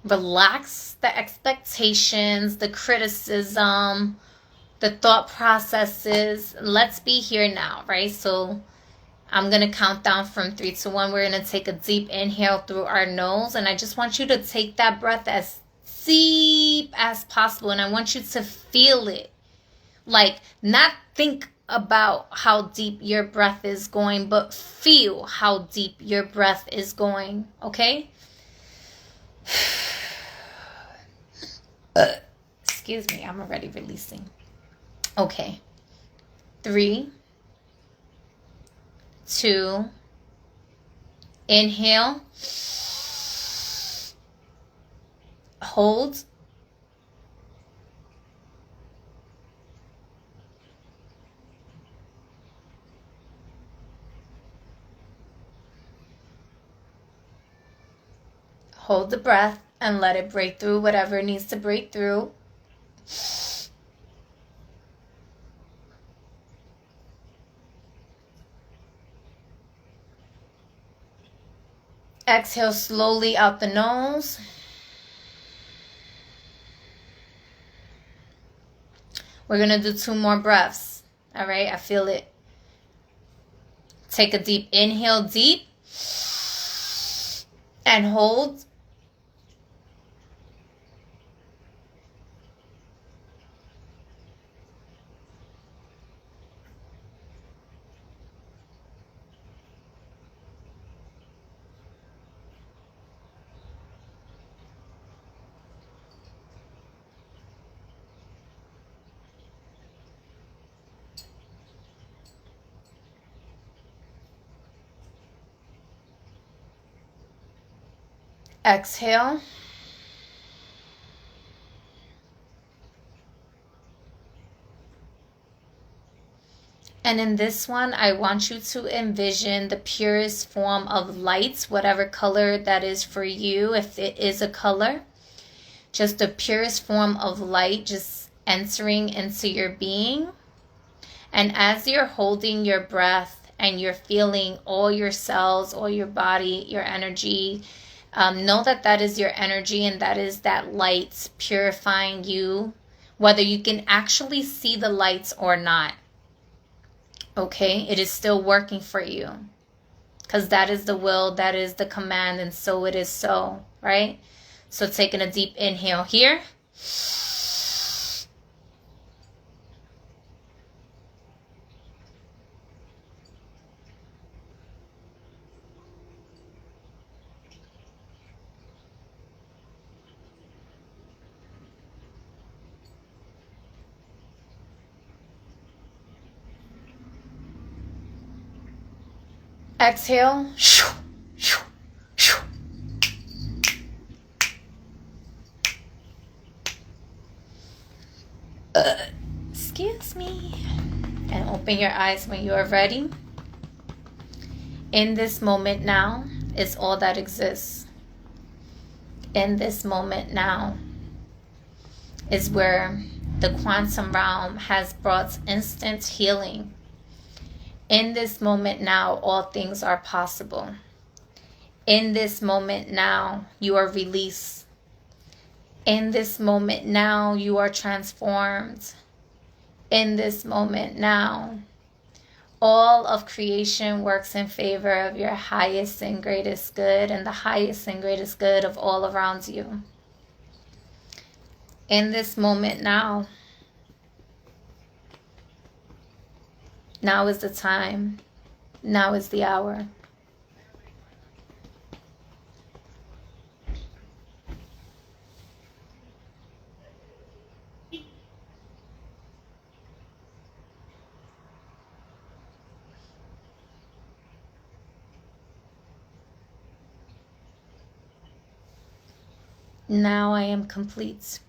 Relax the expectations, the criticism, the thought processes. Let's be here now, right? So I'm going to count down from 3 to 1. We're going to take a deep inhale through our nose. And I just want you to take that breath as deep as possible. And I want you to feel it. Like, not think about how deep your breath is going, but feel how deep your breath is going. Okay? Excuse me, I'm already releasing. Okay. 3, 2, inhale, hold, Hold the breath and let it break through whatever it needs to break through. Exhale slowly out the nose. We're going to do 2 more breaths. All right, I feel it. Take a deep inhale, deep. And hold. Exhale. And in this one, I want you to envision the purest form of light, whatever color that is for you, if it is a color. Just the purest form of light just entering into your being. And as you're holding your breath and you're feeling all your cells, all your body, your energy, know that that is your energy and that is that light purifying you, whether you can actually see the lights or not. Okay, it is still working for you because that is the will, that is the command, and so it is so, right? So taking a deep inhale here. Exhale. Excuse me. And open your eyes when you are ready. In this moment now is all that exists. In this moment now is where the quantum realm has brought instant healing. In this moment now, all things are possible. In this moment now, you are released. In this moment now, you are transformed. In this moment now, all of creation works in favor of your highest and greatest good and the highest and greatest good of all around you. In this moment now, now is the time. Now is the hour. Now I am complete.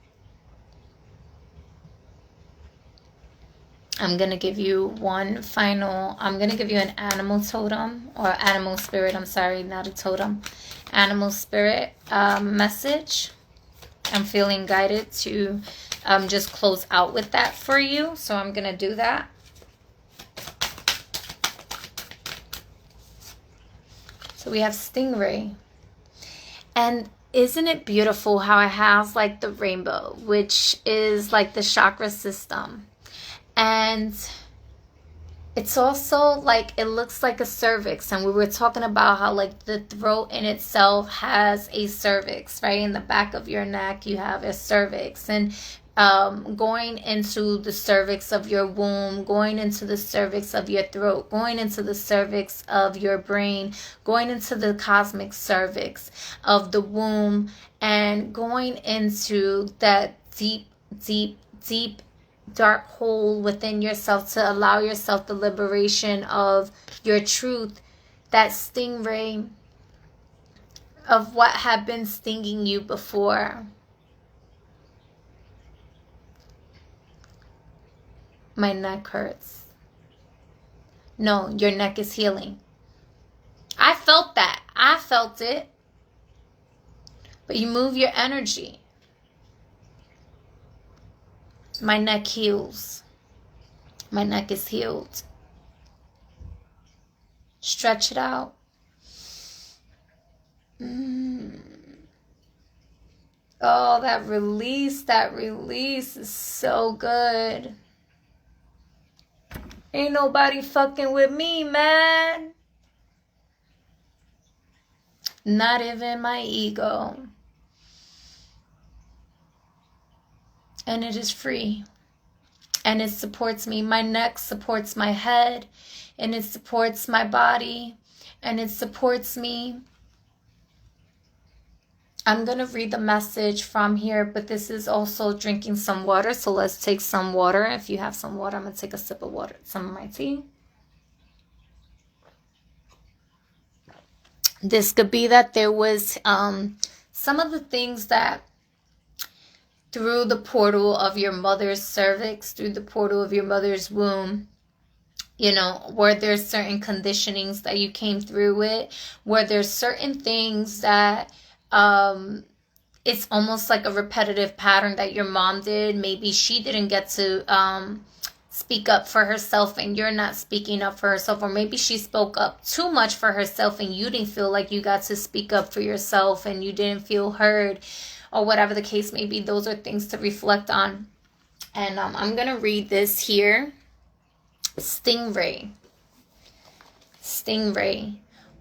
I'm going to give you I'm going to give you an animal totem, or animal spirit, I'm sorry, not a totem. Animal spirit message. I'm feeling guided to just close out with that for you. So I'm going to do that. So we have stingray. And isn't it beautiful how it has like the rainbow, which is like the chakra system. And it's also like, it looks like a cervix. And we were talking about how like the throat in itself has a cervix, right? In the back of your neck, you have a cervix. And going into the cervix of your womb, going into the cervix of your throat, going into the cervix of your brain, going into the cosmic cervix of the womb, and going into that deep, deep, deep, dark hole within yourself to allow yourself the liberation of your truth, that stingray of what had been stinging you before. My neck hurts. No, your neck is healing. I felt that. I felt it. But you move your energy. My neck heals. My neck is healed. Stretch it out. Oh, that release is so good. Ain't nobody fucking with me, man. Not even my ego. And it is free. And it supports me. My neck supports my head. And it supports my body. And it supports me. I'm going to read the message from here, but this is also drinking some water. So let's take some water. If you have some water, I'm going to take a sip of water. Some of my tea. This could be that there was some of the things that through the portal of your mother's cervix, through the portal of your mother's womb, you know, were there certain conditionings that you came through with? Were there certain things that it's almost like a repetitive pattern that your mom did? Maybe she didn't get to speak up for herself and you're not speaking up for herself, or maybe she spoke up too much for herself and you didn't feel like you got to speak up for yourself and you didn't feel heard, or whatever the case may be. Those are things to reflect on. And I'm going to read this here. Stingray.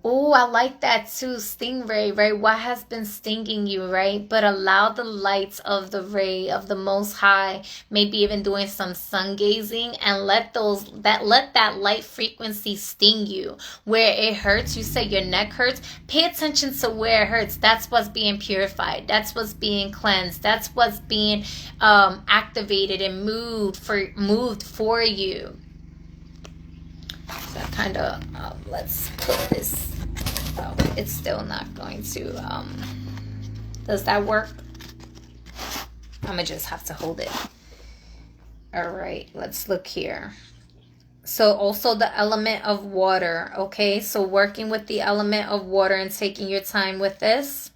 Oh, I like that too. Stingray, right? What has been stinging you, right? But allow the lights of the ray of the Most High, maybe even doing some sun gazing, and let that light frequency sting you. Where it hurts, you say your neck hurts, pay attention to where it hurts. That's what's being purified. That's what's being cleansed. That's what's being activated and moved for you. So kind of, let's put this. Oh, it's still not going to, does that work? I'm gonna just have to hold it. All right, let's look here. So also the element of water, okay? So working with the element of water and taking your time with this.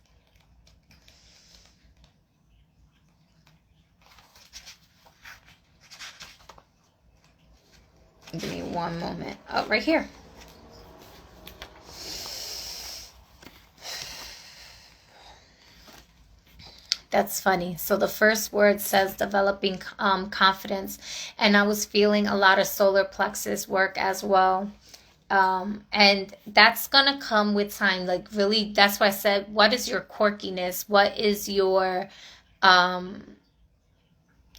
Give me one moment. Oh, right here. That's funny. So the first word says developing confidence. And I was feeling a lot of solar plexus work as well. And that's going to come with time. Like really, that's why I said, what is your quirkiness? What is your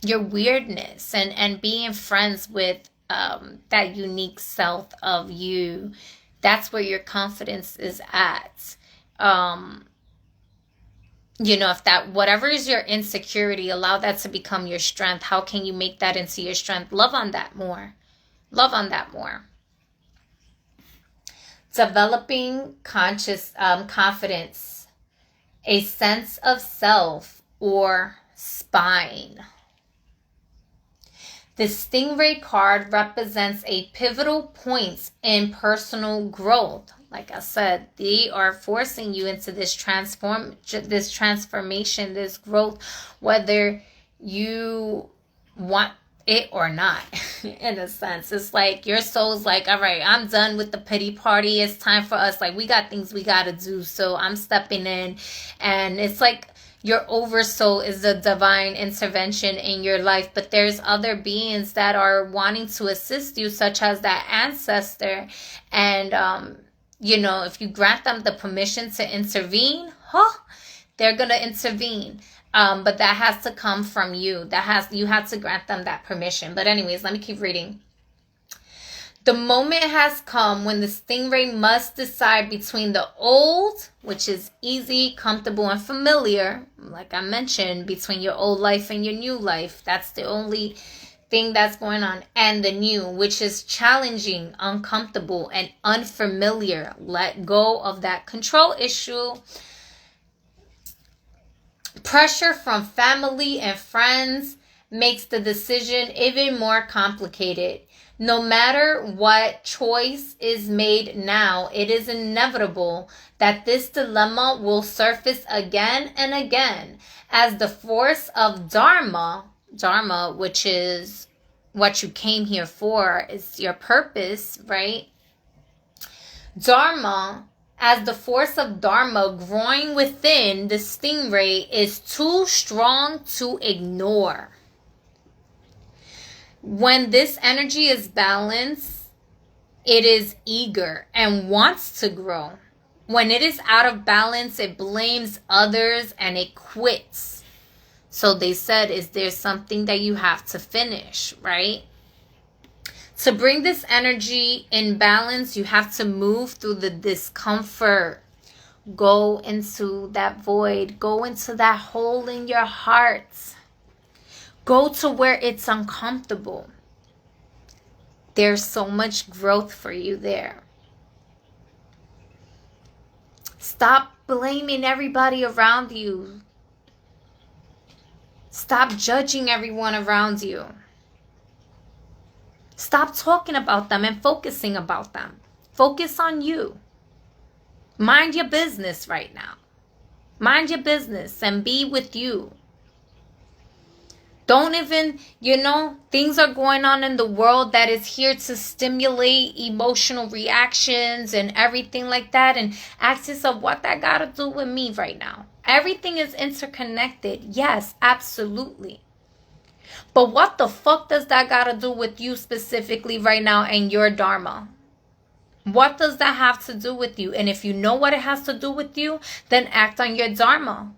weirdness? And being friends with that unique self of you. That's where your confidence is at. You know, if that, whatever is your insecurity, allow that to become your strength. How can you make that into your strength? Love on that more. Love on that more. Developing conscious confidence, a sense of self or spine. The Stingray card represents a pivotal point in personal growth. Like I said, they are forcing you into this transformation, this growth, whether you want it or not, in a sense. It's like your soul's like, all right, I'm done with the pity party. It's time for us. Like, we got things we got to do. So I'm stepping in. And it's like your oversoul is the divine intervention in your life. But there's other beings that are wanting to assist you, such as that ancestor. And, you know, if you grant them the permission to intervene, they're going to intervene. But that has to come from you. You have to grant them that permission. But anyways, let me keep reading. The moment has come when the Stingray must decide between the old, which is easy, comfortable, and familiar. Like I mentioned, between your old life and your new life. That's the only thing that's going on. And the new, which is challenging, uncomfortable, and unfamiliar. Let go of that control issue. Pressure from family and friends, makes the decision even more complicated. No matter what choice is made now, it is inevitable that this dilemma will surface again and again as the force of Dharma, which is what you came here for, is your purpose, right? Dharma, as the force of Dharma growing within the stingray, is too strong to ignore. When this energy is balanced, it is eager and wants to grow. When it is out of balance, it blames others and it quits. So they said, is there something that you have to finish, right? To bring this energy in balance, you have to move through the discomfort. Go into that void. Go into that hole in your heart. Go to where it's uncomfortable. There's so much growth for you there. Stop blaming everybody around you. Stop judging everyone around you. Stop talking about them and focusing about them. Focus on you. Mind your business right now. Mind your business and be with you. Don't even, things are going on in the world that is here to stimulate emotional reactions and everything like that. And ask yourself, what that got to do with me right now? Everything is interconnected. Yes, absolutely. But what the fuck does that got to do with you specifically right now and your Dharma? What does that have to do with you? And if you know what it has to do with you, then act on your Dharma.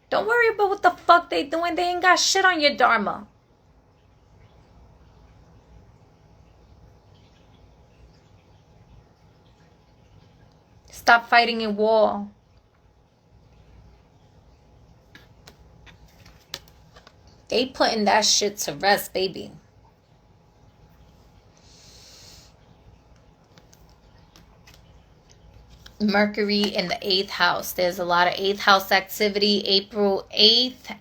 Don't worry about what the fuck they doing. They ain't got shit on your Dharma. Stop fighting a war. They putting that shit to rest, baby. Mercury in the 8th house. There's a lot of 8th house activity. April 8th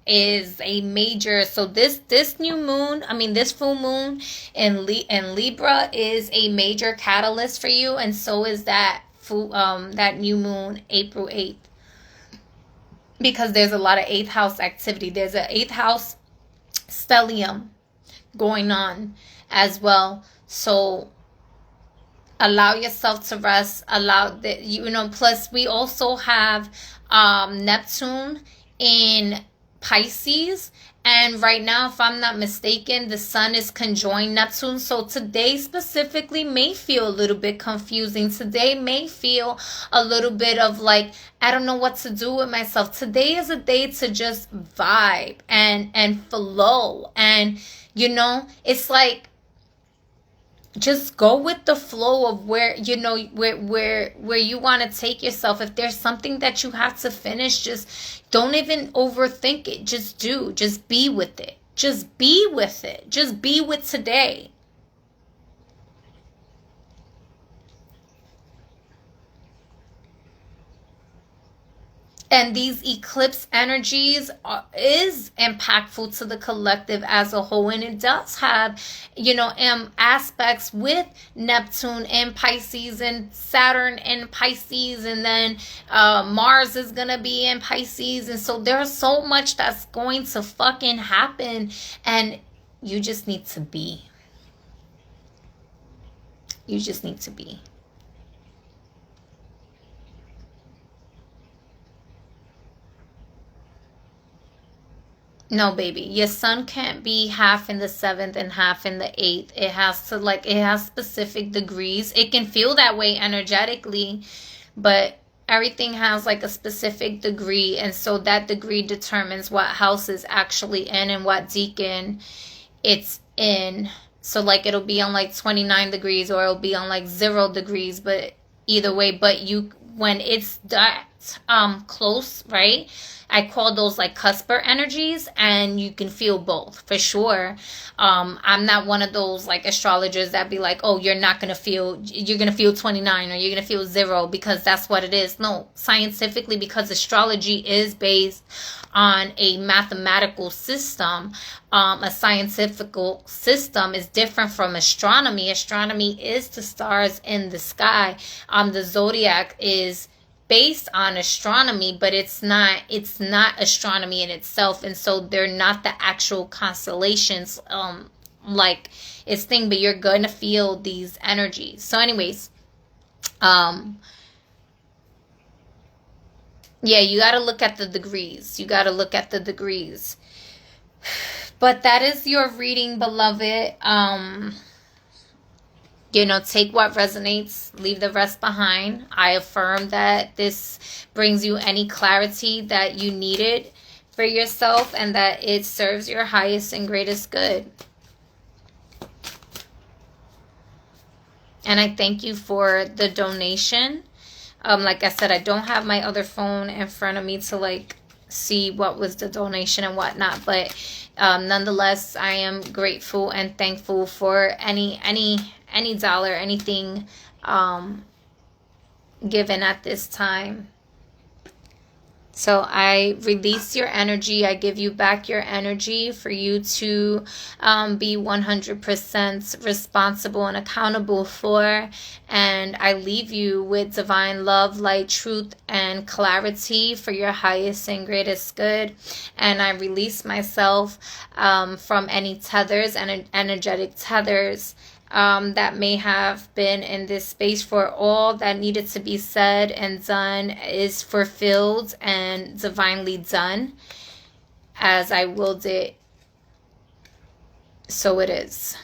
is a major. So this new moon, this full moon in Libra is a major catalyst for you, and so is that that new moon April 8th. Because there's a lot of 8th house activity. There's an 8th house stellium going on as well. So allow yourself to rest. Plus we also have Neptune in Pisces. And right now, if I'm not mistaken, the sun is conjoined Neptune. So today specifically may feel a little bit confusing. Today may feel a little bit of like, I don't know what to do with myself. Today is a day to just vibe and flow. And, it's like, just go with the flow of where you want to take yourself. If there's something that you have to finish, just don't even overthink it. Just do. Just be with it. Just be with it. Just be with today. And these eclipse energies is impactful to the collective as a whole. And it does have, aspects with Neptune in Pisces and Saturn in Pisces. And then Mars is going to be in Pisces. And so there's so much that's going to fucking happen. And you just need to be. You just need to be. No, baby. Your sun can't be half in the 7th and half in the 8th. It has specific degrees. It can feel that way energetically, but everything has like a specific degree. And so that degree determines what house is actually in and what decan it's in. So like it'll be on like 29 degrees or it'll be on like 0 degrees, but either way, when it's that close, right? I call those like cusper energies, and you can feel both for sure. I'm not one of those like astrologers that be like, oh, you're going to feel 29 or you're going to feel 0 because that's what it is. No, scientifically, because astrology is based on a mathematical system, a scientific system is different from astronomy. Astronomy is the stars in the sky. The zodiac is based on astronomy, but it's not astronomy in itself, and so they're not the actual constellations like its thing, but you're gonna feel these energies. So anyways, yeah, you got to look at the degrees. But that is your reading, beloved. Take what resonates, leave the rest behind. I affirm that this brings you any clarity that you needed for yourself, and that it serves your highest and greatest good. And I thank you for the donation. Like I said, I don't have my other phone in front of me to like see what was the donation and whatnot, but nonetheless, I am grateful and thankful for any dollar, anything given at this time. So I release your energy. I give you back your energy for you to be 100% responsible and accountable for. And I leave you with divine love, light, truth, and clarity for your highest and greatest good. And I release myself from any tethers and energetic tethers that may have been in this space. For all that needed to be said and done is fulfilled and divinely done. As I willed it, so it is.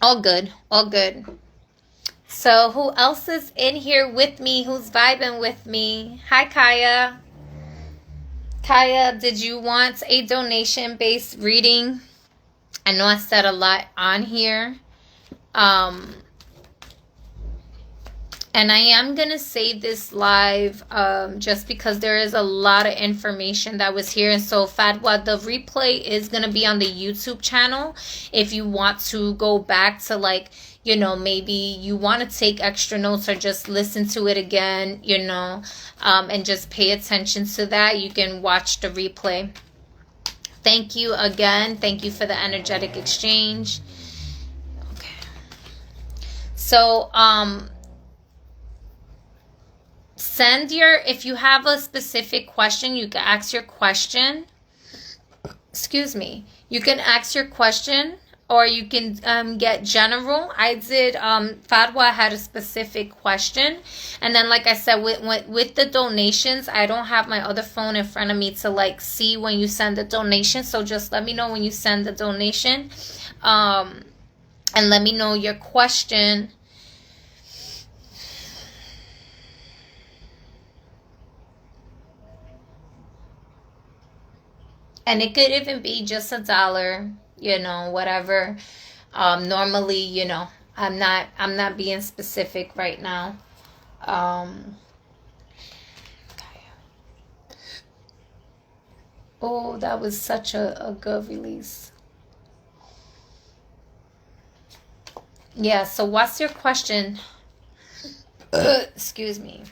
All good. So who else is in here with me? Who's vibing with me? Hi, Kaya. Kaya, did you want a donation-based reading? I know I said a lot on here. And I am going to save this live just because there is a lot of information that was here. And so Fadwa, the replay is going to be on the YouTube channel. If you want to go back to maybe you want to take extra notes or just listen to it again, and just pay attention to that, you can watch the replay. Thank you again. Thank you for the energetic exchange. Okay. So, if you have a specific question, you can ask your question. Excuse me. You can ask your question, or you can get general. I did, Fadwa had a specific question. And then, like I said, with the donations, I don't have my other phone in front of me to see when you send the donation. So just let me know when you send the donation. And let me know your question. And it could even be just $1, whatever. Normally, I'm not being specific right now. Oh, that was such a good release. Yeah, so what's your question? Excuse me.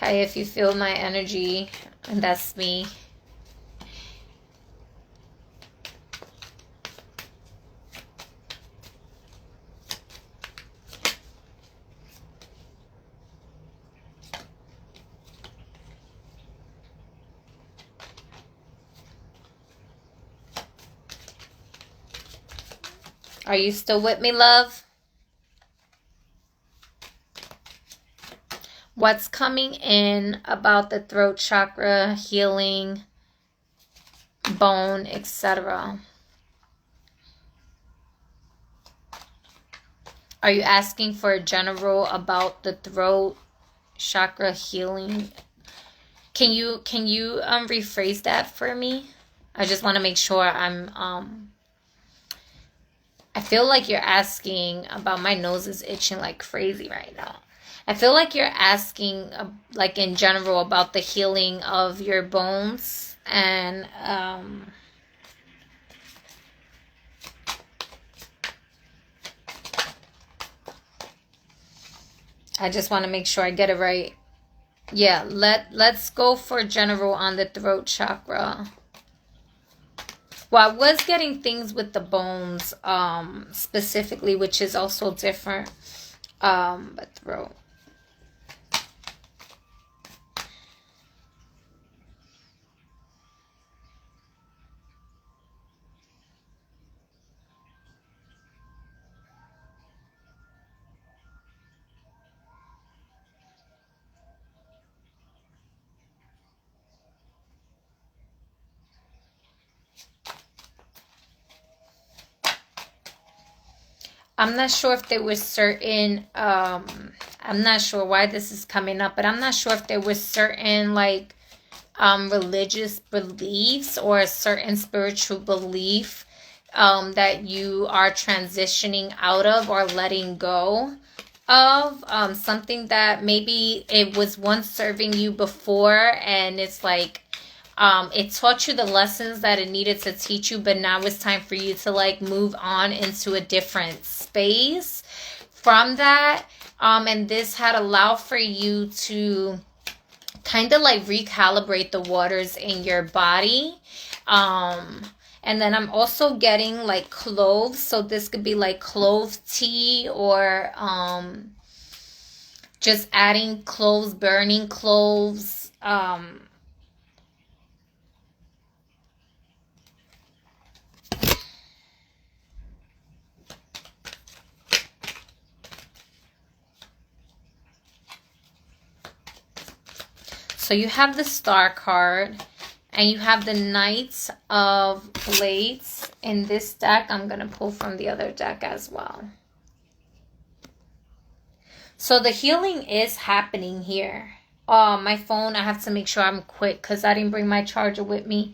Okay, if you feel my energy, and that's me. Are you still with me, love? What's coming in about the throat chakra, healing, bone, etc.? Are you asking for a general about the throat chakra healing? Can you rephrase that for me? I just want to make sure I feel like you're asking about, my nose is itching like crazy right now. I feel like you're asking like in general about the healing of your bones, and I just want to make sure I get it right. Yeah, let's go for general on the throat chakra. Well, I was getting things with the bones specifically, which is also different. But throat. I'm not sure if there was certain, I'm not sure why this is coming up, but I'm not sure if there was certain like religious beliefs or a certain spiritual belief that you are transitioning out of or letting go of, something that maybe it was once serving you before, and it's like it taught you the lessons that it needed to teach you, but now it's time for you to like move on into a different space from that. And this had allowed for you to kind of like recalibrate the waters in your body. And then I'm also getting like cloves. So this could be like clove tea, or just adding cloves, burning cloves. So you have the Star card, and you have the Knights of Blades in this deck. I'm going to pull from the other deck as well. So the healing is happening here. My phone, I have to make sure I'm quick because I didn't bring my charger with me.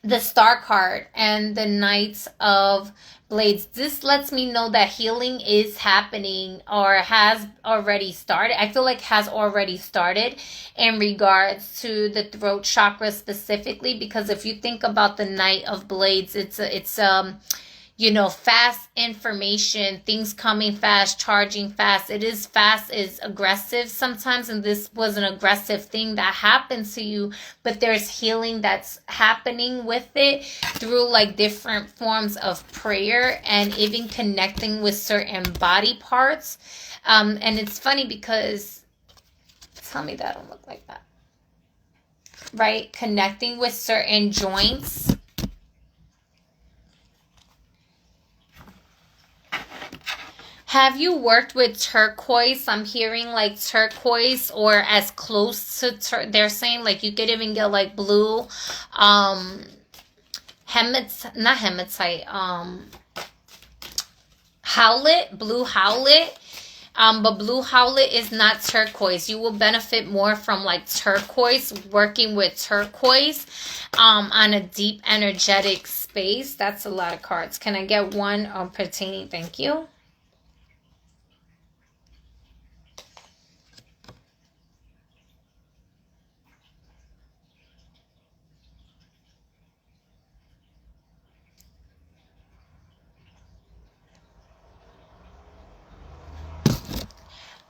The Star card and the Knights of Blades. This lets me know that healing is happening, or has already started. I feel like has already started in regards to the throat chakra specifically, because if you think about the Knight of Blades, it's you know, fast information, things coming fast, charging fast. It is fast, is aggressive sometimes, and this was an aggressive thing that happened to you, but there's healing that's happening with it through like different forms of prayer and even connecting with certain body parts. And it's funny because, tell me that don't look like that, right? Connecting with certain joints. Have you worked with turquoise? I'm hearing like turquoise, or as close to they're saying like you could even get like blue, not hematite, howlet, blue howlet. But blue howlet is not turquoise. You will benefit more from like turquoise, working with turquoise, on a deep energetic space. That's a lot of cards. Can I get one pertaining? Thank you.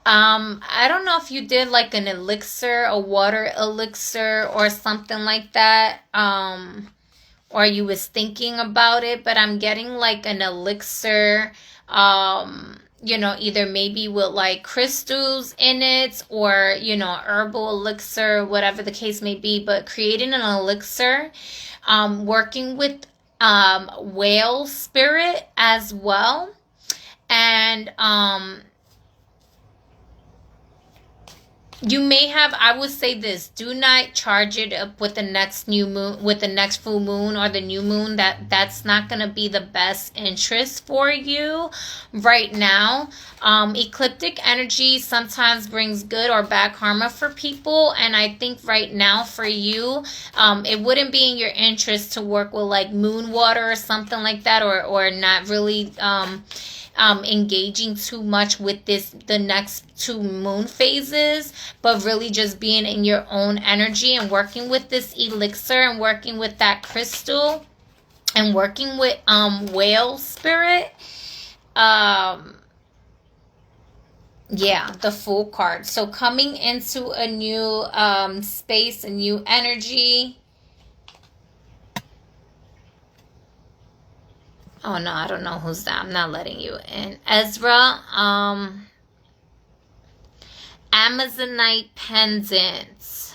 I don't know if you did like an elixir, a water elixir or something like that. Or you was thinking about it, but I'm getting like an elixir, you know, either maybe with like crystals in it, or, you know, herbal elixir, whatever the case may be, but creating an elixir, working with, whale spirit as well. And, You may have, I would say this, do not charge it up with the next new moon, with the next full moon or the new moon. That's not going to be the best interest for you right now. Ecliptic energy sometimes brings good or bad karma for people, and I think right now for you, it wouldn't be in your interest to work with like moon water or something like that, or not really engaging too much with the next two moon phases, but really just being in your own energy and working with this elixir and working with that crystal and working with whale spirit. Yeah, the Fool card. So coming into a new space, a new energy. Oh no, I don't know who's that. I'm not letting you in. Ezra, Amazonite pendants.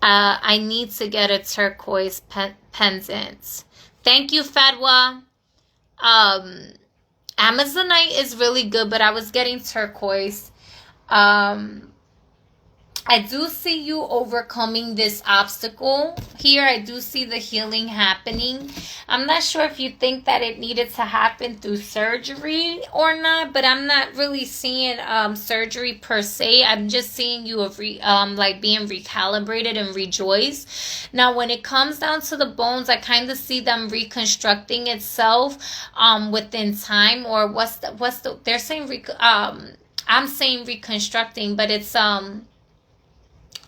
I need to get a turquoise pendant. Thank you, Fadwa. Amazonite is really good, but I was getting turquoise. I do see you overcoming this obstacle here. I do see the healing happening. I'm not sure if you think that it needed to happen through surgery or not, but I'm not really seeing surgery per se. I'm just seeing you like being recalibrated and rejoiced. Now, when it comes down to the bones, I kind of see them reconstructing itself within time, or what's the they're saying I'm saying reconstructing, but it's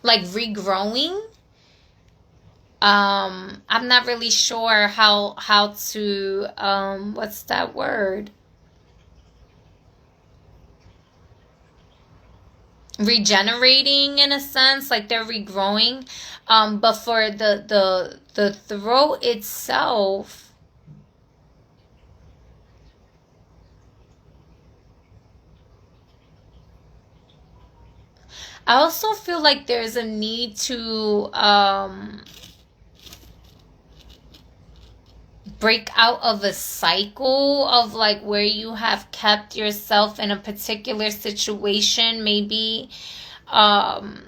like regrowing. I'm not really sure how to what's that word? Regenerating in a sense, like they're regrowing. But for the throat itself, I also feel like there's a need to break out of a cycle of like where you have kept yourself in a particular situation, maybe oh,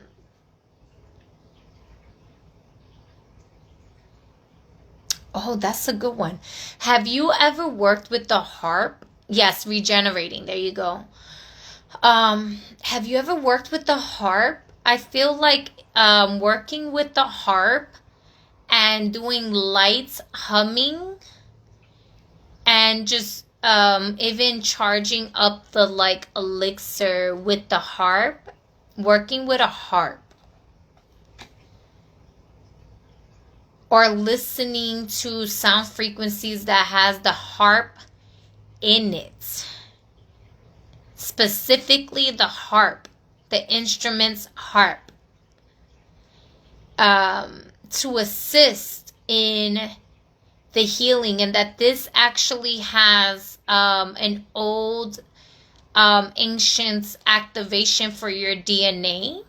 that's a good one. Have you ever worked with the harp? Yes, regenerating. There you go. Have you ever worked with the harp? I feel like working with the harp and doing light humming and just even charging up the like elixir with the harp, working with a harp, or listening to sound frequencies that has the harp in it. Specifically the harp, the instrument's harp, to assist in the healing, and that this actually has an old ancient activation for your DNA.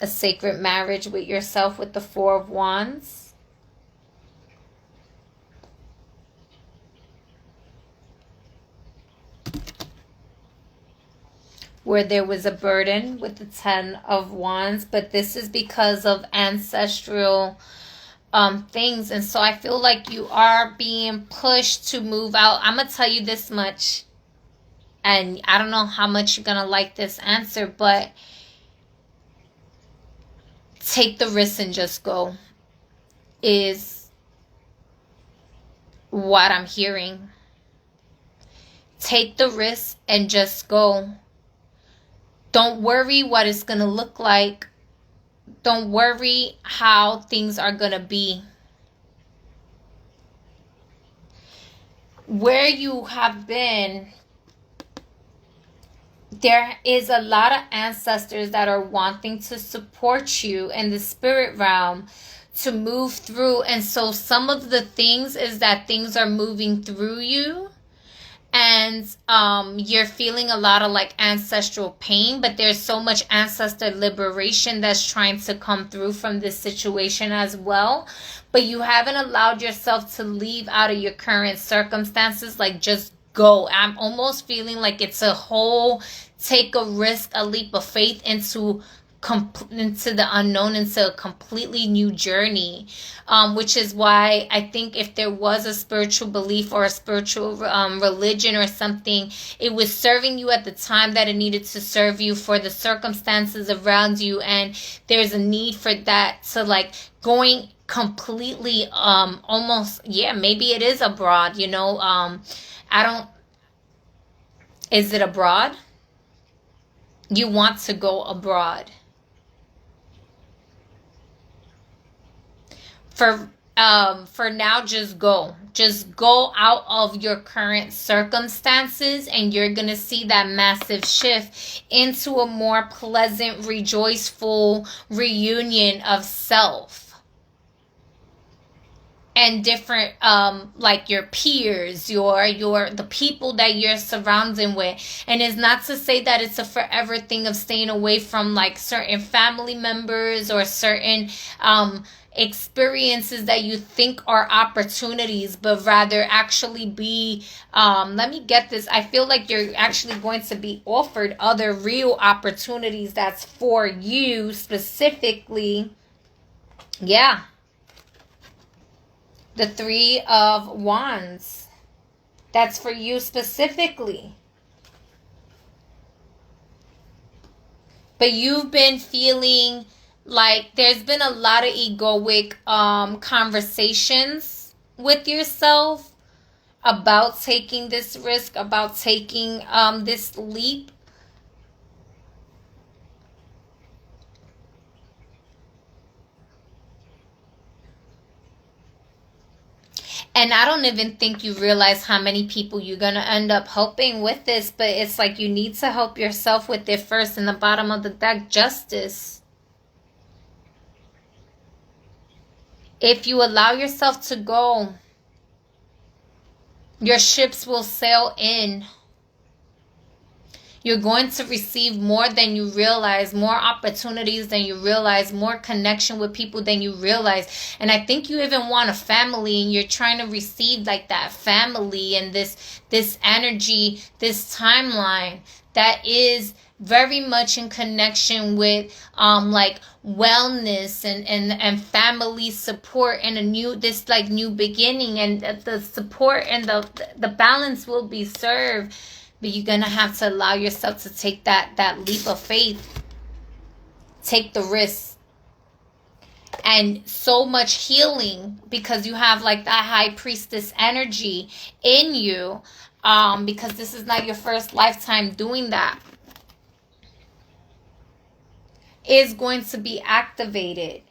A sacred marriage with yourself with the Four of Wands. Where there was a burden with the Ten of Wands, but this is because of ancestral things. And so I feel like you are being pushed to move out. I'm going to tell you this much, and I don't know how much you're going to like this answer, but take the risk and just go is what I'm hearing. Take the risk and just go. Don't worry what it's going to look like. Don't worry how things are going to be. Where you have been, there is a lot of ancestors that are wanting to support you in the spirit realm to move through. And so some of the things is that things are moving through you. and you're feeling a lot of like ancestral pain, but there's so much ancestor liberation that's trying to come through from this situation as well. But you haven't allowed yourself to leave out of your current circumstances. Like, just go. I'm almost feeling like it's a whole take a risk, a leap of faith into the unknown, into a completely new journey, which is why I think if there was a spiritual belief or a spiritual religion or something, it was serving you at the time that it needed to serve you for the circumstances around you, and there's a need for that to like going completely almost, yeah, maybe it is abroad, you know. Is it abroad? You want to go abroad. For now, just go out of your current circumstances, and you're gonna see that massive shift into a more pleasant, rejoiceful reunion of self and different like your peers, the people that you're surrounding with. And it's not to say that it's a forever thing of staying away from like certain family members or certain experiences that you think are opportunities, but rather actually be let me get this, I feel like you're actually going to be offered other real opportunities that's for you specifically. Yeah, the 3 of Wands, that's for you specifically. But you've been feeling like there's been a lot of egoic conversations with yourself about taking this risk, about taking this leap. And I don't even think you realize how many people you're going to end up helping with this, but it's like you need to help yourself with it first. In the bottom of the deck, Justice. If you allow yourself to go, your ships will sail in. You're going to receive more than you realize, more opportunities than you realize, more connection with people than you realize. And I think you even want a family, and you're trying to receive like that family and this energy, this timeline that is very much in connection with like wellness and family support and this new beginning, and the support and the balance will be served. But you're going to have to allow yourself to take that leap of faith. Take the risk. And so much healing, because you have like that high priestess energy in you. Because this is not your first lifetime doing that. Is going to be activated.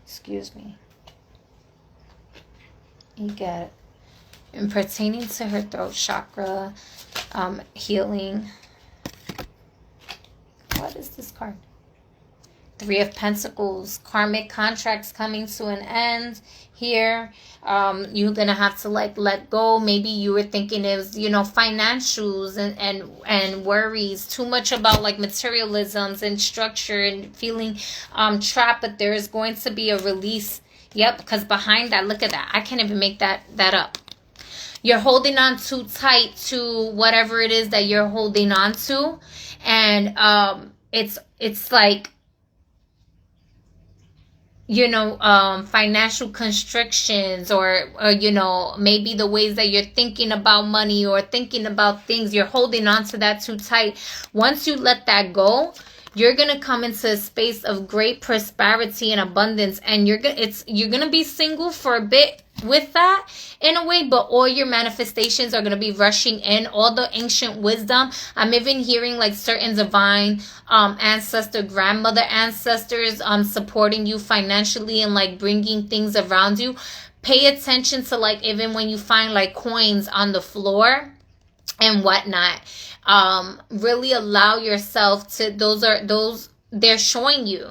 Excuse me. You get it. And pertaining to her throat chakra, healing. What is this card? 3 of Pentacles, karmic contracts coming to an end here. You're gonna have to like let go. Maybe you were thinking it was, financials and worries, too much about like materialisms and structure and feeling trapped, but there is going to be a release. Yep, because behind that, look at that. I can't even make that up. You're holding on too tight to whatever it is that you're holding on to. And it's like, financial constrictions or maybe the ways that you're thinking about money or thinking about things, you're holding on to that too tight. Once you let that go, you're going to come into a space of great prosperity and abundance, and you're going to be single for a bit with that in a way, but all your manifestations are going to be rushing in, all the ancient wisdom. I'm even hearing like certain divine grandmother ancestors supporting you financially and like bringing things around you. Pay attention to like even when you find like coins on the floor and whatnot. Really allow yourself to, they're showing you.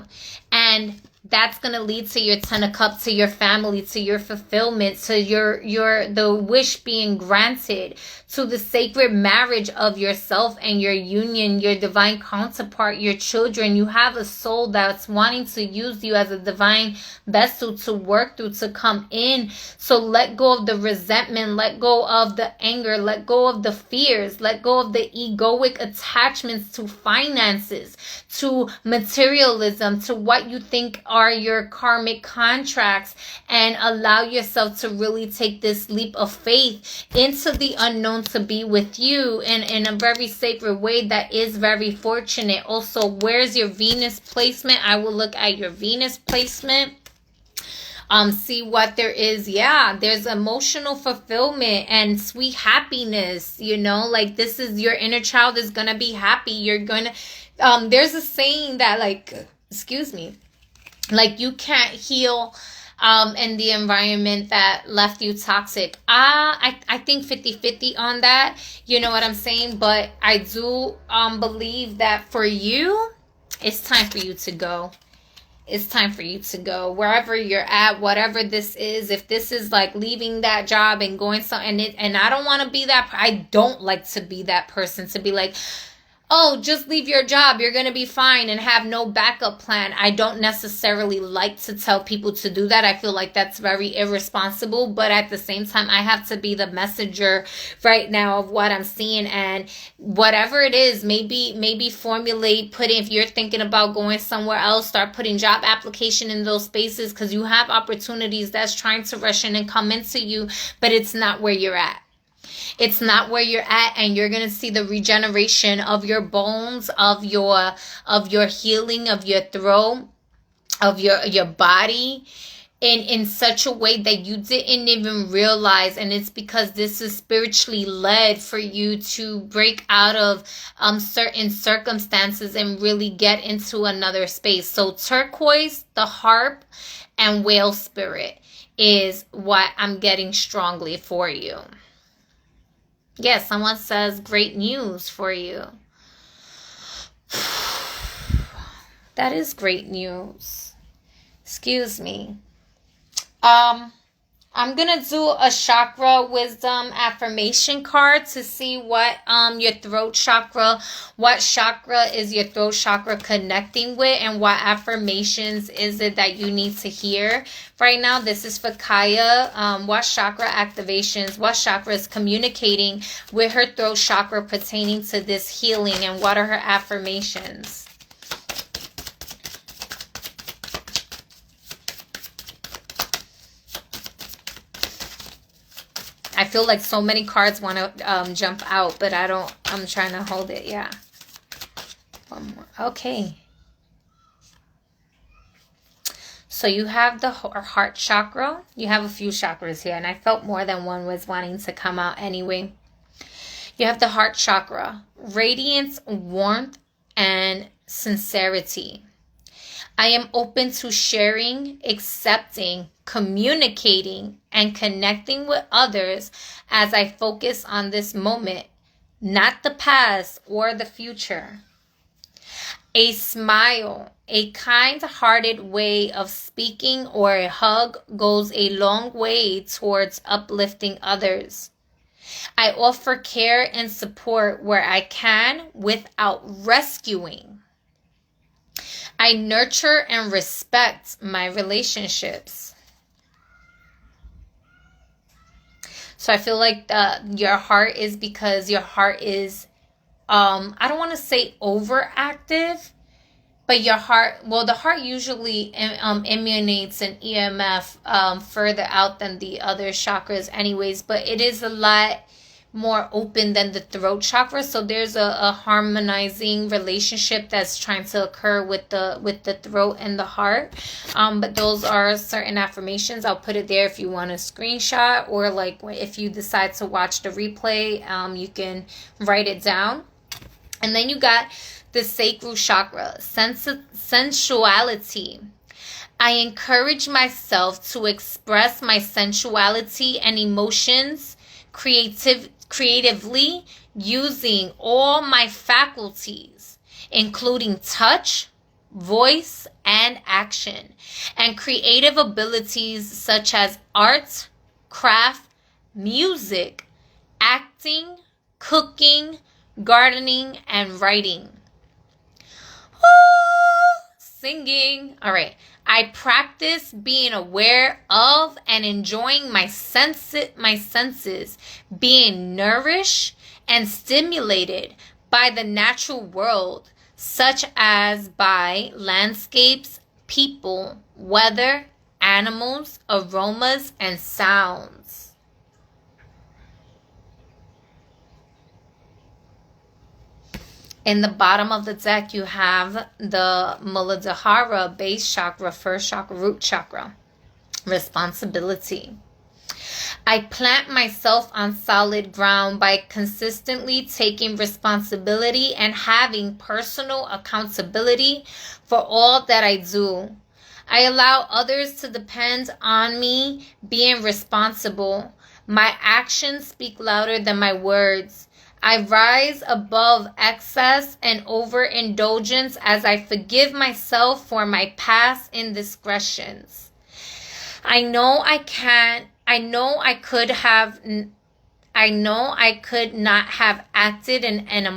And That's going to lead to your 10 of Cups, to your family, to your fulfillment, to the wish being granted, to the sacred marriage of yourself and your union, your divine counterpart, your children. You have a soul that's wanting to use you as a divine vessel to work through, to come in. So let go of the resentment, let go of the anger, let go of the fears, let go of the egoic attachments to finances, to materialism, to what you think are your karmic contracts, and allow yourself to really take this leap of faith into the unknown to be with you in a very sacred way that is very fortunate. Also, where's your Venus placement? I will look at your Venus placement. See what there is. Yeah, there's emotional fulfillment and sweet happiness, you know, like this is your inner child is gonna be happy. You're gonna there's a saying that, like, excuse me, like you can't heal in the environment that left you toxic. I think 50-50 on that, you know what I'm saying? But I do believe that for you, it's time for you to go. It's time for you to go wherever you're at, whatever this is. If this is like leaving that job and going and I don't want to be that. I don't like to be that person to be like, oh, just leave your job, you're going to be fine, and have no backup plan. I don't necessarily like to tell people to do that. I feel like that's very irresponsible. But at the same time, I have to be the messenger right now of what I'm seeing. And whatever it is, maybe formulate, if you're thinking about going somewhere else, start putting job application in those spaces, because you have opportunities that's trying to rush in and come into you, but it's not where you're at. It's not where you're at, and you're going to see the regeneration of your bones, of your healing, of your throat, of your body in such a way that you didn't even realize. And it's because this is spiritually led for you to break out of certain circumstances and really get into another space. So turquoise, the harp, and whale spirit is what I'm getting strongly for you. Yes, someone says great news for you. That is great news. Excuse me. I'm going to do a chakra wisdom affirmation card to see what your throat chakra, what chakra is your throat chakra connecting with, and what affirmations is it that you need to hear right now. This is for Kaya. What chakra activations, what chakra is communicating with her throat chakra pertaining to this healing, and what are her affirmations? I feel like so many cards want to jump out, but I'm trying to hold it. Yeah. One more. Okay. So you have the heart chakra. You have a few chakras here, and I felt more than one was wanting to come out anyway. You have the heart chakra. Radiance, warmth, and sincerity. I am open to sharing, accepting, communicating, and connecting with others as I focus on this moment, not the past or the future. A smile, a kind-hearted way of speaking, or a hug goes a long way towards uplifting others. I offer care and support where I can without rescuing. I nurture and respect my relationships. So I feel like your heart is, because your heart is, I don't want to say overactive, but your heart, well, the heart usually emanates an EMF further out than the other chakras anyways, but it is a lot more open than the throat chakra. So there's a harmonizing relationship that's trying to occur with the throat and the heart. But those are certain affirmations. I'll put it there if you want a screenshot, or like if you decide to watch the replay, you can write it down. And then you got the sacral chakra, sensuality. I encourage myself to express my sensuality and emotions creatively using all my faculties, including touch, voice, and action, and creative abilities such as art, craft, music, acting, cooking, gardening, and writing. Singing. All right. I practice being aware of and enjoying my senses, being nourished and stimulated by the natural world, such as by landscapes, people, weather, animals, aromas, and sounds. In the bottom of the deck, you have the Muladhara, base chakra, first chakra, root chakra. Responsibility. I plant myself on solid ground by consistently taking responsibility and having personal accountability for all that I do. I allow others to depend on me being responsible. My actions speak louder than my words. I rise above excess and overindulgence as I forgive myself for my past indiscretions. I know I could not have acted in a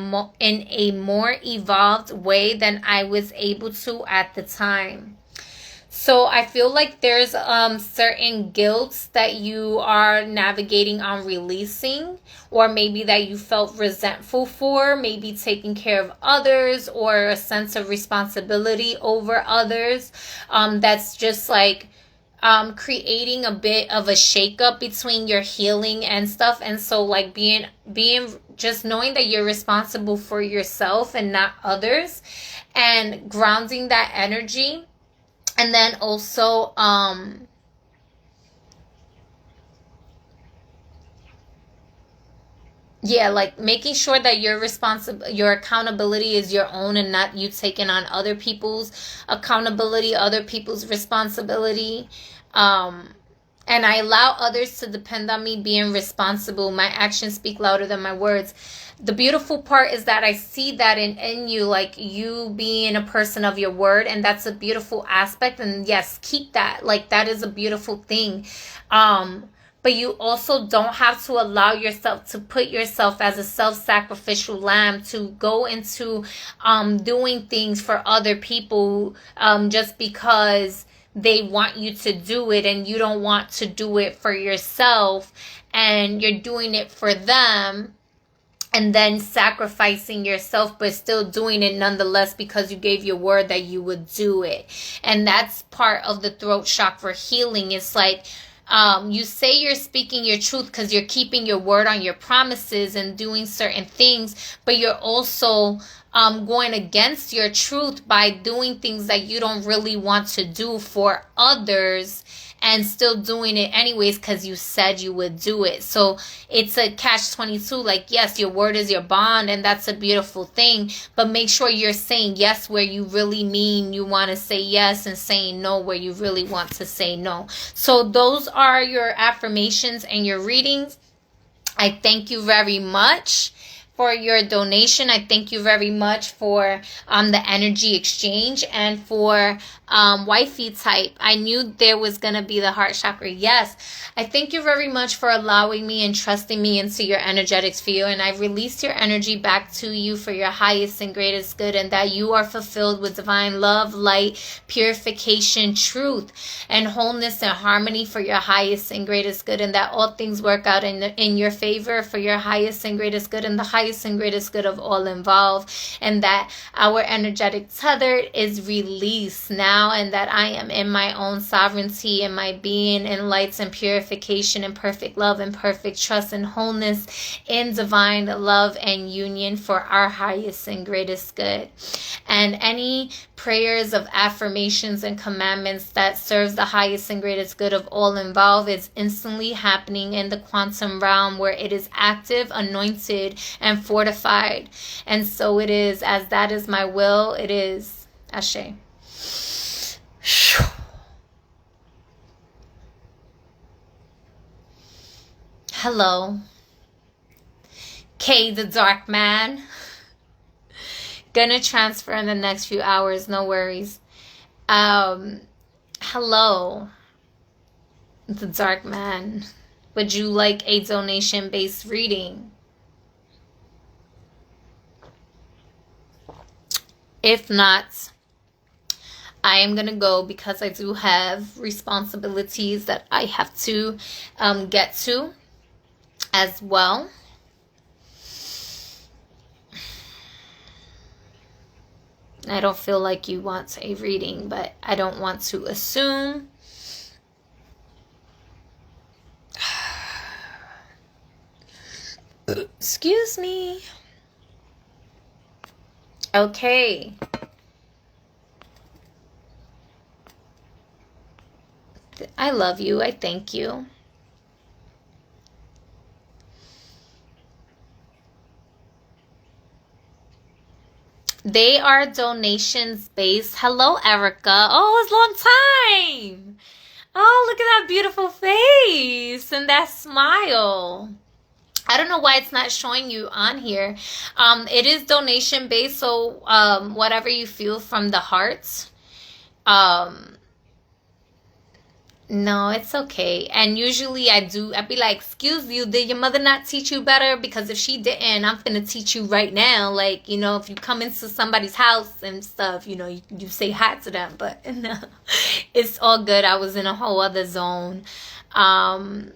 more evolved way than I was able to at the time. So I feel like there's certain guilt that you are navigating on releasing, or maybe that you felt resentful for, maybe taking care of others or a sense of responsibility over others. That's just like creating a bit of a shakeup between your healing and stuff. And so like being just knowing that you're responsible for yourself and not others, and grounding that energy. And then also, like making sure that your accountability is your own and not you taking on other people's accountability, other people's responsibility. And I allow others to depend on me being responsible. My actions speak louder than my words. The beautiful part is that I see that in you, like you being a person of your word, and that's a beautiful aspect. And yes, keep that. Like that is a beautiful thing. But you also don't have to allow yourself to put yourself as a self-sacrificial lamb to go into doing things for other people just because they want you to do it and you don't want to do it for yourself, and you're doing it for them. And then sacrificing yourself, but still doing it nonetheless because you gave your word that you would do it. And that's part of the throat chakra healing. It's like you say you're speaking your truth because you're keeping your word on your promises and doing certain things, but you're also going against your truth by doing things that you don't really want to do for others, and still doing it anyways because you said you would do it. So it's a catch-22. Like, yes, your word is your bond, and that's a beautiful thing, but make sure you're saying yes where you really mean you want to say yes, and saying no where you really want to say no. So those are your affirmations and your readings. I thank you very much for your donation. I thank you very much for the energy exchange, and for wifey type. I knew there was going to be the heart chakra. Yes. I thank you very much for allowing me and trusting me into your energetics field. And I release your energy back to you for your highest and greatest good, and that you are fulfilled with divine love, light, purification, truth, and wholeness and harmony for your highest and greatest good, and that all things work out in your favor for your highest and greatest good, and the highest and greatest good of all involved, and that our energetic tether is released now, and that I am in my own sovereignty and my being in lights and purification and perfect love and perfect trust and wholeness in divine love and union for our highest and greatest good. And any prayers of affirmations and commandments that serves the highest and greatest good of all involved is instantly happening in the quantum realm, where it is active, anointed, and fortified. And so it is, as that is my will, it is. Ashe. Hello. K the Dark Man. Gonna transfer in the next few hours, no worries. Hello, the Dark Man. Would you like a donation-based reading? If not, I am going to go because I do have responsibilities that I have to get to as well. I don't feel like you want a reading, but I don't want to assume. Excuse me. Okay. I love you. I thank you. They are donations based. Hello, Erica. Oh, it's a long time. Oh, look at that beautiful face and that smile. I don't know why it's not showing you on here. It is donation based, so whatever you feel from the heart. No, it's okay. And usually I'd be like, excuse you, did your mother not teach you better? Because if she didn't, I'm finna teach you right now. Like, you know, if you come into somebody's house and stuff, you know, you say hi to them. But no, it's all good. I was in a whole other zone. Hang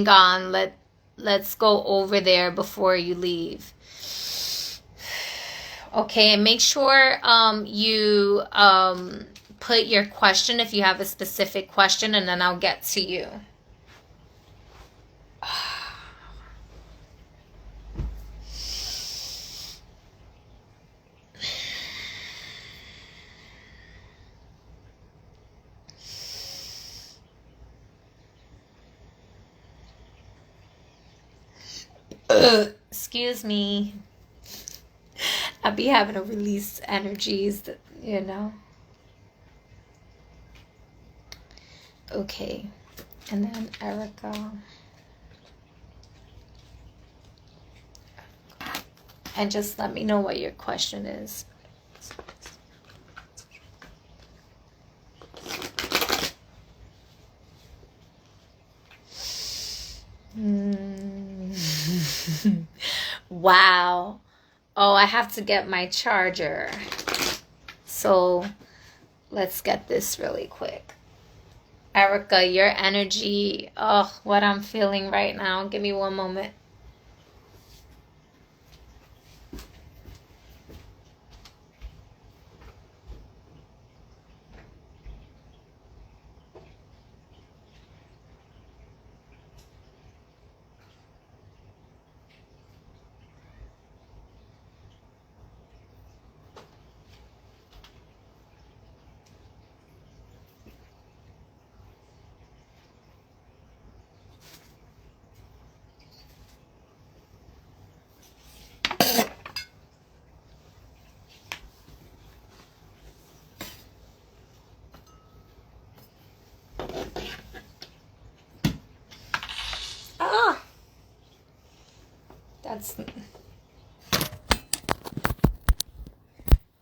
on. Let's go over there before you leave. Okay, and make sure you put your question if you have a specific question, and then I'll get to you. Excuse me. I be having to release energies that, you know. Okay, and then Erica. And just let me know what your question is. Wow. Oh, I have to get my charger. So let's get this really quick. Erica, your energy, oh, what I'm feeling right now. Give me one moment. That's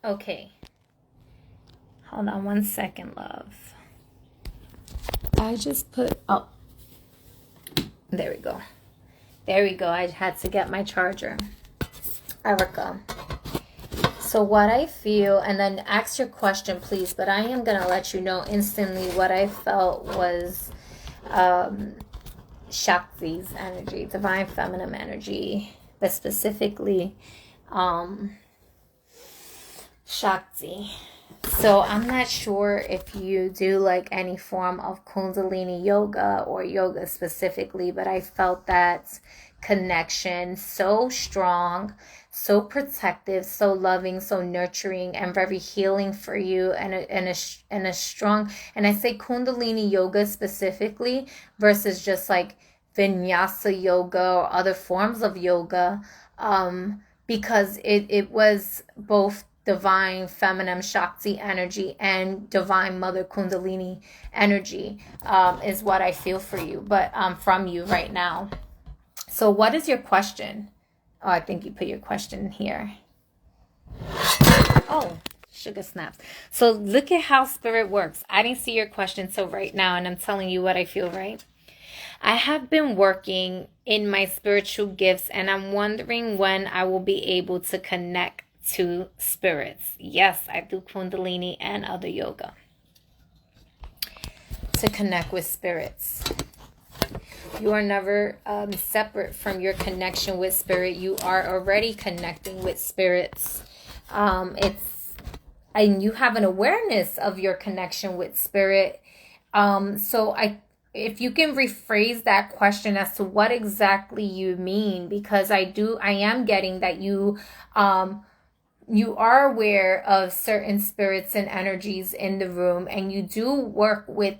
okay. Hold on 1 second, love. I just put, oh, there we go. There we go. I had to get my charger. Erica. So what I feel, and then ask your question, please, but I am going to let you know instantly what I felt was Shakti's energy, divine feminine energy, but specifically Shakti. So I'm not sure if you do like any form of Kundalini yoga or yoga specifically, but I felt that connection so strong, so protective, so loving, so nurturing, and very healing for you, and a strong, and I say Kundalini yoga specifically versus just like Vinyasa yoga or other forms of yoga, because it was both divine feminine Shakti energy and divine mother Kundalini energy, is what I feel for you, but from you right now. So what is your question? Oh, I think you put your question here. Oh, sugar snaps. So look at how spirit works. I didn't see your question till right now, and I'm telling you what I feel, right? I have been working in my spiritual gifts, and I'm wondering when I will be able to connect to spirits. Yes, I do Kundalini and other yoga to connect with spirits. You are never separate from your connection with spirit. You are already connecting with spirits. And you have an awareness of your connection with spirit. If you can rephrase that question as to what exactly you mean, because I am getting that you are aware of certain spirits and energies in the room, and you do work with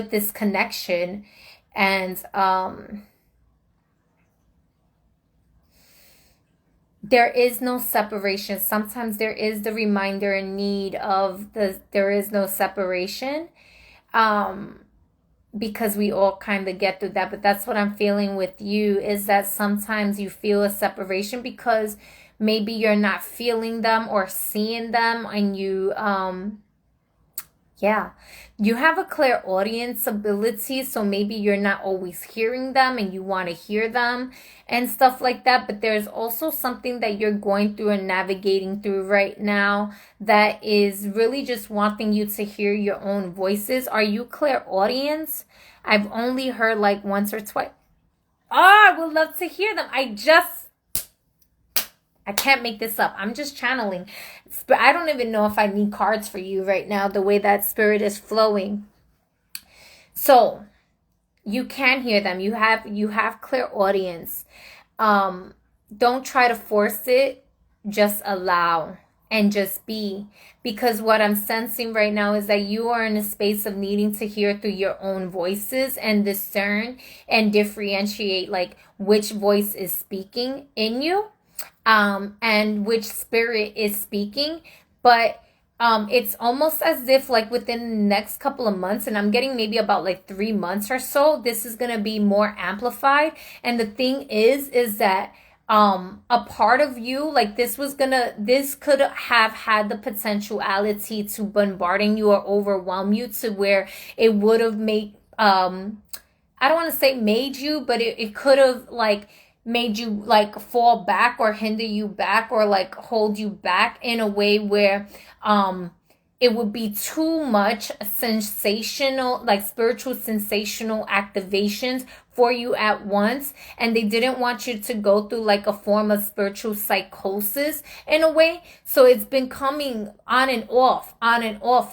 this connection, and there is no separation. Sometimes there is the reminder and need of there is no separation, because we all kind of get through that. But that's what I'm feeling with you, is that sometimes you feel a separation because maybe you're not feeling them or seeing them, and you you have a clairaudience ability, so maybe you're not always hearing them and you want to hear them and stuff like that. But there's also something that you're going through and navigating through right now that is really just wanting you to hear your own voices. Are you clairaudience? I've only heard like once or twice. Oh, I would love to hear them. I can't make this up. I'm just channeling. I don't even know if I need cards for you right now, the way that spirit is flowing. So you can hear them. You have clairaudience. Don't try to force it. Just allow and just be. Because what I'm sensing right now is that you are in a space of needing to hear through your own voices and discern and differentiate like which voice is speaking in you. And which spirit is speaking. But it's almost as if like within the next couple of months, and I'm getting maybe about like 3 months or so, this is going to be more amplified. And the thing is that a part of you, like this could have had the potentiality to bombarding you or overwhelm you to where it would have made I don't want to say made you, but it could have like made you like fall back or hinder you back or like hold you back in a way where it would be too much sensational, like spiritual sensational activations for you at once, and they didn't want you to go through like a form of spiritual psychosis in a way. So it's been coming on and off,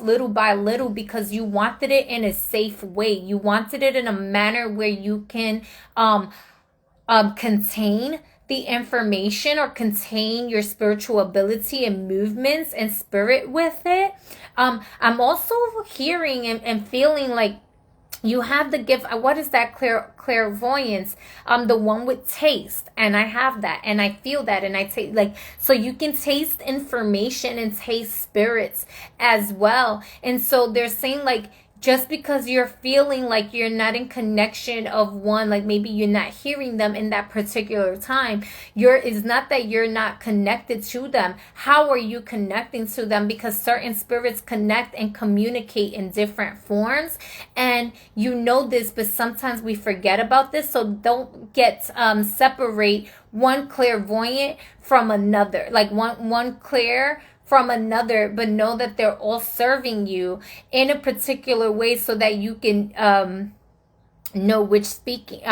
little by little, because you wanted it in a safe way. You wanted it in a manner where you can contain the information or contain your spiritual ability and movements and spirit with it. I'm also hearing and feeling like you have the gift. What is that? Clairvoyance. The one with taste, and I have that, and I feel that, and I take like, so you can taste information and taste spirits as well. And so they're saying like, just because you're feeling like you're not in connection of one, like maybe you're not hearing them in that particular time, it's not that you're not connected to them. How are you connecting to them? Because certain spirits connect and communicate in different forms, and you know this, but sometimes we forget about this. So don't separate one clairvoyant from another, like one clair from another, but know that they're all serving you in a particular way so that you can know which spirit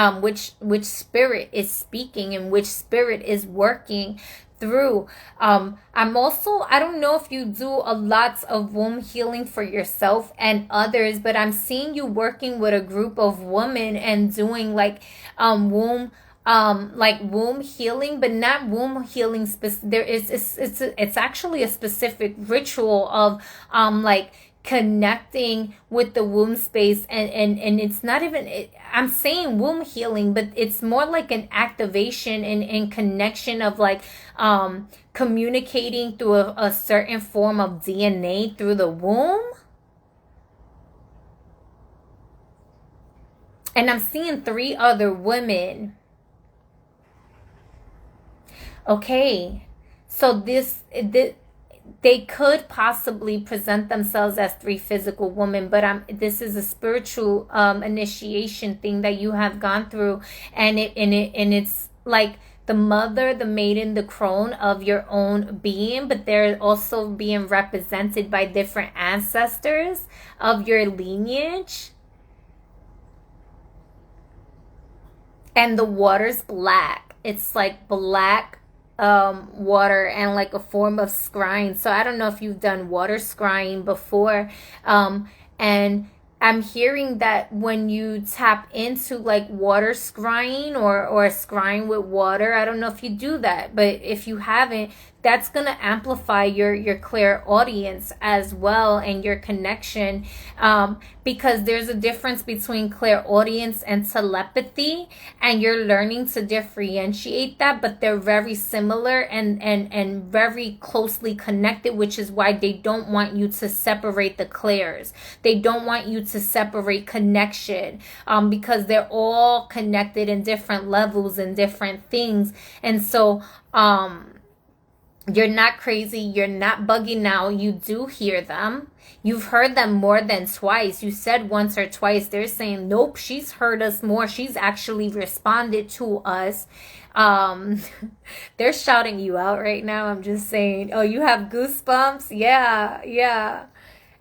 is speaking and which spirit is working through. I'm also, I don't know if you do a lot of womb healing for yourself and others, but I'm seeing you working with a group of women and doing like womb healing, but not womb healing. It's actually a specific ritual of like connecting with the womb space, and it's not even, I'm saying womb healing, but it's more like an activation and connection of like communicating through a certain form of DNA through the womb. And I'm seeing 3 other women. Okay, So they could possibly present themselves as three physical women, but this is a spiritual initiation thing that you have gone through, and it's like the mother, the maiden, the crone of your own being, but they're also being represented by different ancestors of your lineage. And the water's black. It's like black water and like a form of scrying. So I don't know if you've done water scrying before. And I'm hearing that when you tap into like water scrying or scrying with water, I don't know if you do that, but if you haven't, that's going to amplify your clairaudience as well, and your connection, because there's a difference between clairaudience and telepathy, and you're learning to differentiate that, but they're very similar and very closely connected, which is why they don't want you to separate the clairs. They don't want you to separate connection, because they're all connected in different levels and different things. And so you're not crazy. You're not bugging out. You do hear them. You've heard them more than twice. You said once or twice. They're saying, nope, she's heard us more. She's actually responded to us. They're shouting you out right now. I'm just saying, oh, you have goosebumps? Yeah.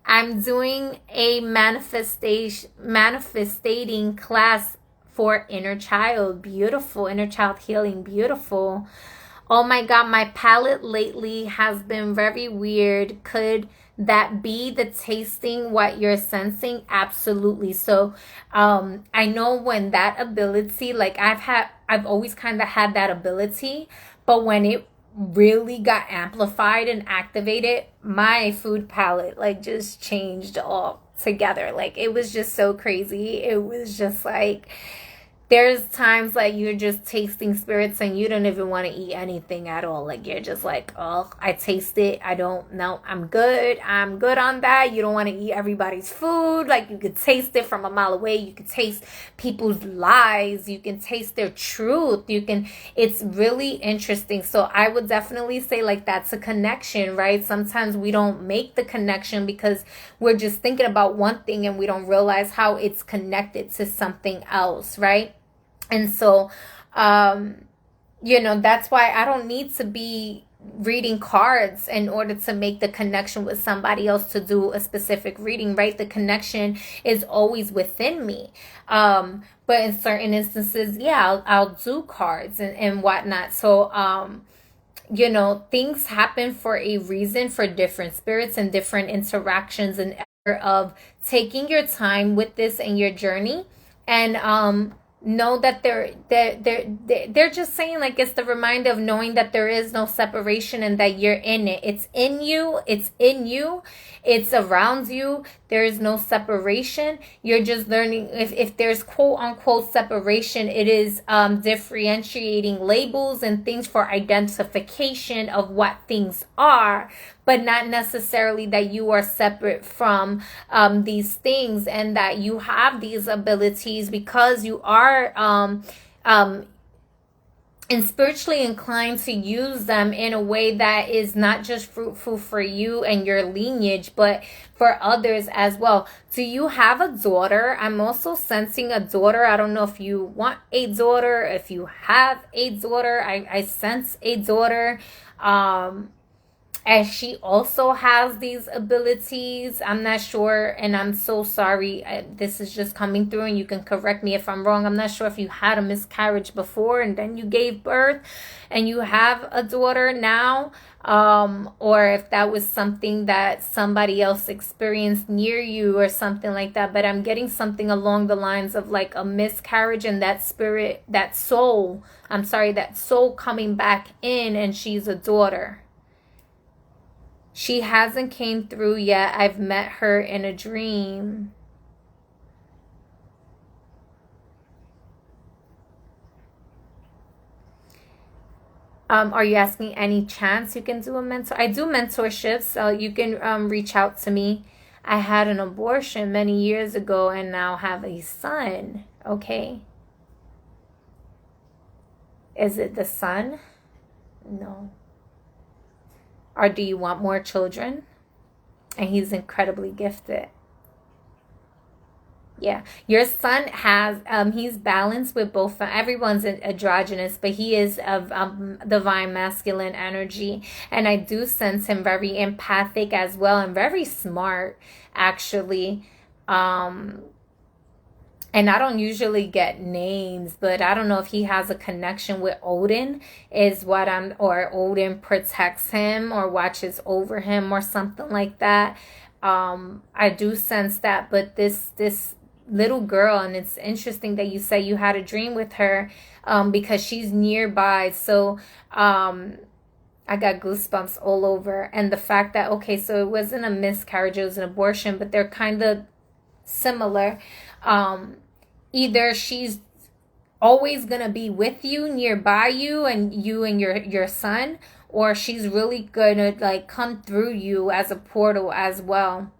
I'm doing a manifestating class for inner child. Beautiful. Inner child healing. Beautiful. Oh my God, my palate lately has been very weird. Could that be the tasting what you're sensing? Absolutely. So I know when that ability, like I've always kind of had that ability, but when it really got amplified and activated, my food palate like just changed all together. Like it was just so crazy. It was just like, there's times like you're just tasting spirits and you don't even want to eat anything at all. Like you're just like, oh, I taste it. I don't know. I'm good on that. You don't want to eat everybody's food. Like you could taste it from a mile away. You could taste people's lies. You can taste their truth. It's really interesting. So I would definitely say like that's a connection, right? Sometimes we don't make the connection because we're just thinking about one thing and we don't realize how it's connected to something else, right? And so, that's why I don't need to be reading cards in order to make the connection with somebody else to do a specific reading, right? The connection is always within me. But in certain instances, yeah, I'll do cards and whatnot. So, things happen for a reason for different spirits and different interactions, and of taking your time with this and your journey, and know that they're just saying like it's the reminder of knowing that there is no separation and that you're in it. It's in you, it's around you. There is no separation. You're just learning. If there's quote unquote separation, it is differentiating labels and things for identification of what things are, but not necessarily that you are separate from these things, and that you have these abilities because you are and spiritually inclined to use them in a way that is not just fruitful for you and your lineage, but for others as well. Do you have a daughter? I'm also sensing a daughter. I don't know if you want a daughter, if you have a daughter. I sense a daughter. And she also has these abilities. I'm not sure, and I'm so sorry. This is just coming through, and you can correct me if I'm wrong. I'm not sure if you had a miscarriage before and then you gave birth and you have a daughter now, or if that was something that somebody else experienced near you or something like that. But I'm getting something along the lines of like a miscarriage and that spirit, that soul coming back in, and she's a daughter. She hasn't came through yet. I've met her in a dream. Are you asking any chance you can do a mentor? I do mentorships, so you can reach out to me. I had an abortion many years ago and now have a son. Okay. Is it the son? No. Or do you want more children? And he's incredibly gifted. Yeah, your son has he's balanced with both. Everyone's androgynous, but he is of divine masculine energy, and I do sense him very empathic as well, and very smart actually. And I don't usually get names, but I don't know if he has a connection with Odin, is what I'm, or Odin protects him or watches over him or something like that. I do sense that, but this little girl, and it's interesting that you say you had a dream with her, because she's nearby. So I got goosebumps all over. And the fact that, okay, so it wasn't a miscarriage, it was an abortion, but they're kind of similar. Either she's always gonna be with you, nearby you, and your son, or she's really gonna like come through you as a portal as well.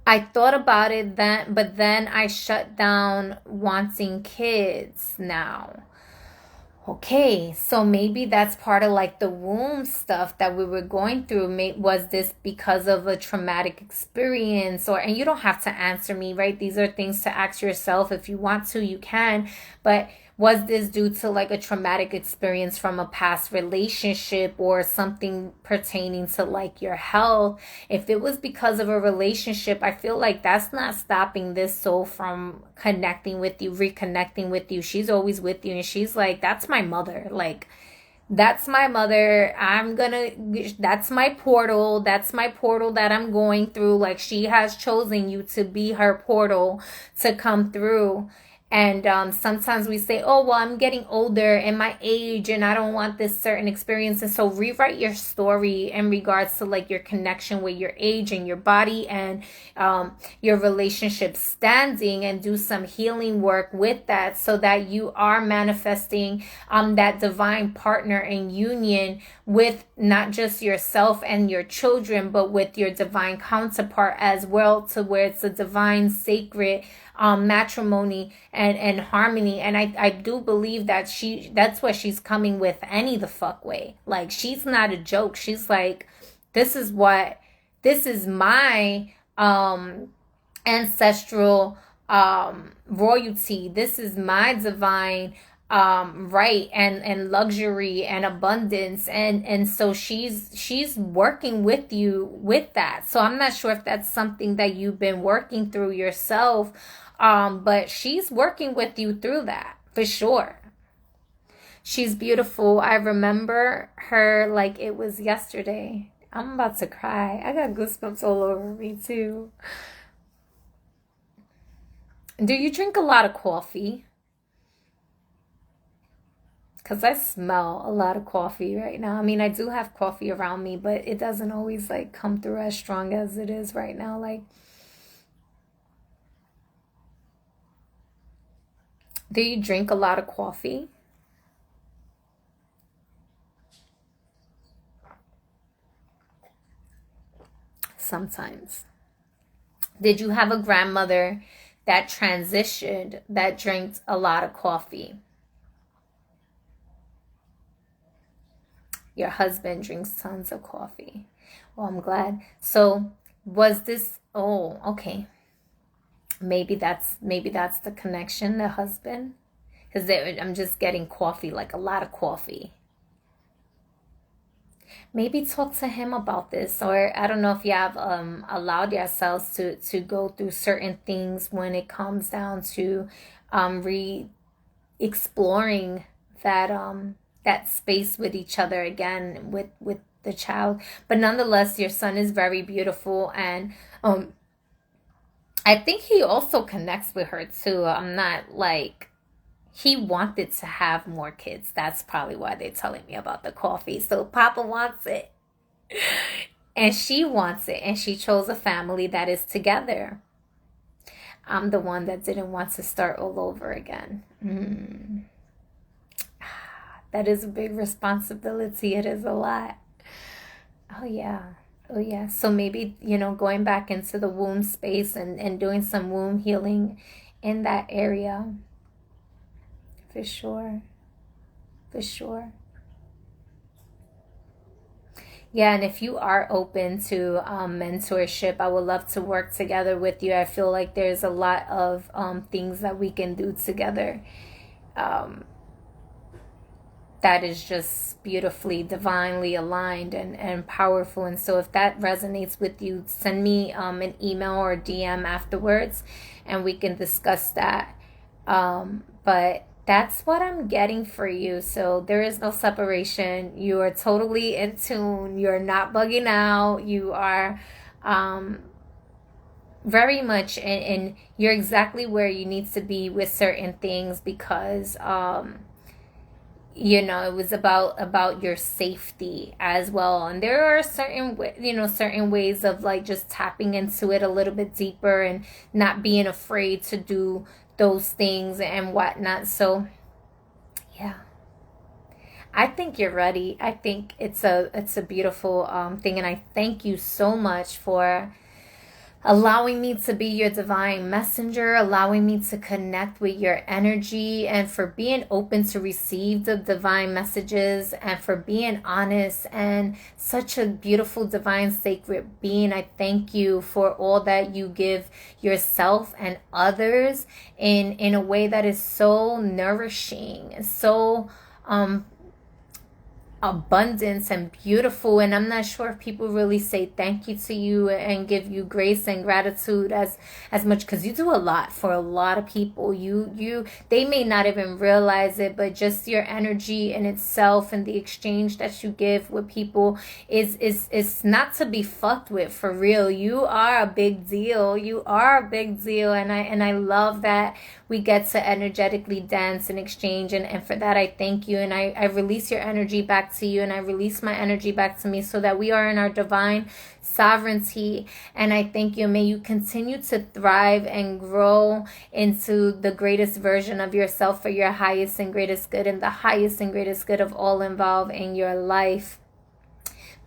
I thought about it then, but then I shut down wanting kids now. Okay, so maybe that's part of like the womb stuff that we were going through. Was this because of a traumatic experience? Or, and you don't have to answer me, right? These are things to ask yourself. If you want to, you can. But was this due to like a traumatic experience from a past relationship or something pertaining to like your health? If it was because of a relationship, I feel like that's not stopping this soul from connecting with you, reconnecting with you. She's always with you, and she's like, that's my mother. Like, that's my mother. That's my portal. That's my portal that I'm going through. Like, she has chosen you to be her portal to come through. And sometimes we say, oh, well, I'm getting older in my age and I don't want this certain experience. And so rewrite your story in regards to like your connection with your age and your body and your relationship standing, and do some healing work with that so that you are manifesting that divine partner in union with not just yourself and your children, but with your divine counterpart as well, to where it's a divine, sacred matrimony and harmony. And I do believe that that's what she's coming with any the fuck way. Like, she's not a joke. She's like, this is my ancestral royalty. This is my divine right and luxury and abundance, and so she's working with you with that. So I'm not sure if that's something that you've been working through yourself, but she's working with you through that for sure. She's beautiful. I remember her like it was yesterday. I'm about to cry. I got goosebumps all over me too. Do you drink a lot of coffee? Because I smell a lot of coffee right now. I mean, I do have coffee around me, but it doesn't always like come through as strong as it is right now. Like, do you drink a lot of coffee? Sometimes. Did you have a grandmother that transitioned that drank a lot of coffee? Your husband drinks tons of coffee. Well, I'm glad. So was this, oh, okay. Maybe that's the connection, the husband. Because I'm just getting coffee, like a lot of coffee. Maybe talk to him about this, or I don't know if you have allowed yourselves to go through certain things when it comes down to exploring that space with each other again with the child. But nonetheless, your son is very beautiful, and I think he also connects with her too. I'm not like, he wanted to have more kids. That's probably why they're telling me about the coffee. So Papa wants it. And she wants it. And she chose a family that is together. I'm the one that didn't want to start all over again. That is a big responsibility. It is a lot. Oh, yeah. Oh, yeah. So maybe, going back into the womb space and doing some womb healing in that area. For sure. For sure. Yeah, and if you are open to mentorship, I would love to work together with you. I feel like there's a lot of things that we can do together. Um, that is just beautifully, divinely aligned and powerful. And so if that resonates with you, send me an email or a DM afterwards and we can discuss that. But that's what I'm getting for you. So there is no separation. You are totally in tune. You're not bugging out. You are very much in you're exactly where you need to be with certain things because it was about your safety as well. And there are certain ways of like just tapping into it a little bit deeper and not being afraid to do those things and whatnot. So yeah, I think you're ready. I think it's a beautiful thing, and I thank you so much for allowing me to be your divine messenger, allowing me to connect with your energy, and for being open to receive the divine messages, and for being honest and such a beautiful, divine, sacred being. I thank you for all that you give yourself and others in a way that is so nourishing, so abundance and beautiful. And I'm not sure if people really say thank you to you and give you grace and gratitude as much, because you do a lot for a lot of people. They may not even realize it, but just your energy in itself and the exchange that you give with people is not to be fucked with, for real. You are a big deal. You are a big deal. And I love that we get to energetically dance and exchange, and for that I thank you. And I release your energy back to you, and I release my energy back to me, so that we are in our divine sovereignty. And I thank you. May you continue to thrive and grow into the greatest version of yourself for your highest and greatest good, and the highest and greatest good of all involved in your life.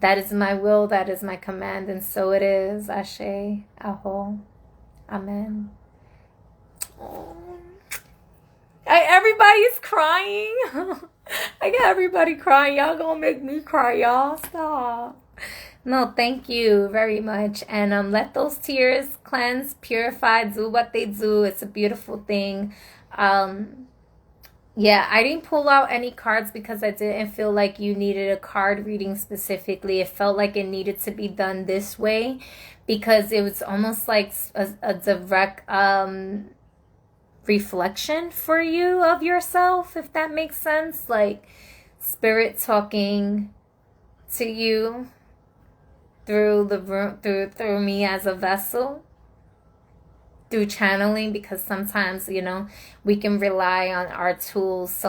That is my will, that is my command, and so it is. Ashe, Aho, Amen. Oh. Everybody's crying. I got everybody crying. Y'all gonna make me cry, y'all. Stop. No, thank you very much. And let those tears cleanse, purify, do what they do. It's a beautiful thing. Yeah, I didn't pull out any cards because I didn't feel like you needed a card reading specifically. It felt like it needed to be done this way because it was almost like a direct reflection for you of yourself, if that makes sense. Like spirit talking to you through the room, through me as a vessel, through channeling, because sometimes we can rely on our tools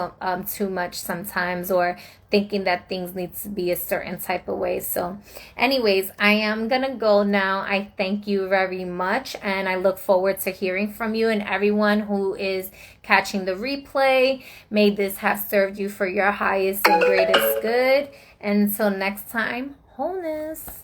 too much sometimes, or thinking that things need to be a certain type of way. So anyways, I am gonna go now. I thank you very much, and I look forward to hearing from you. And everyone who is catching the replay, may this have served you for your highest and greatest good. Until next time, wholeness.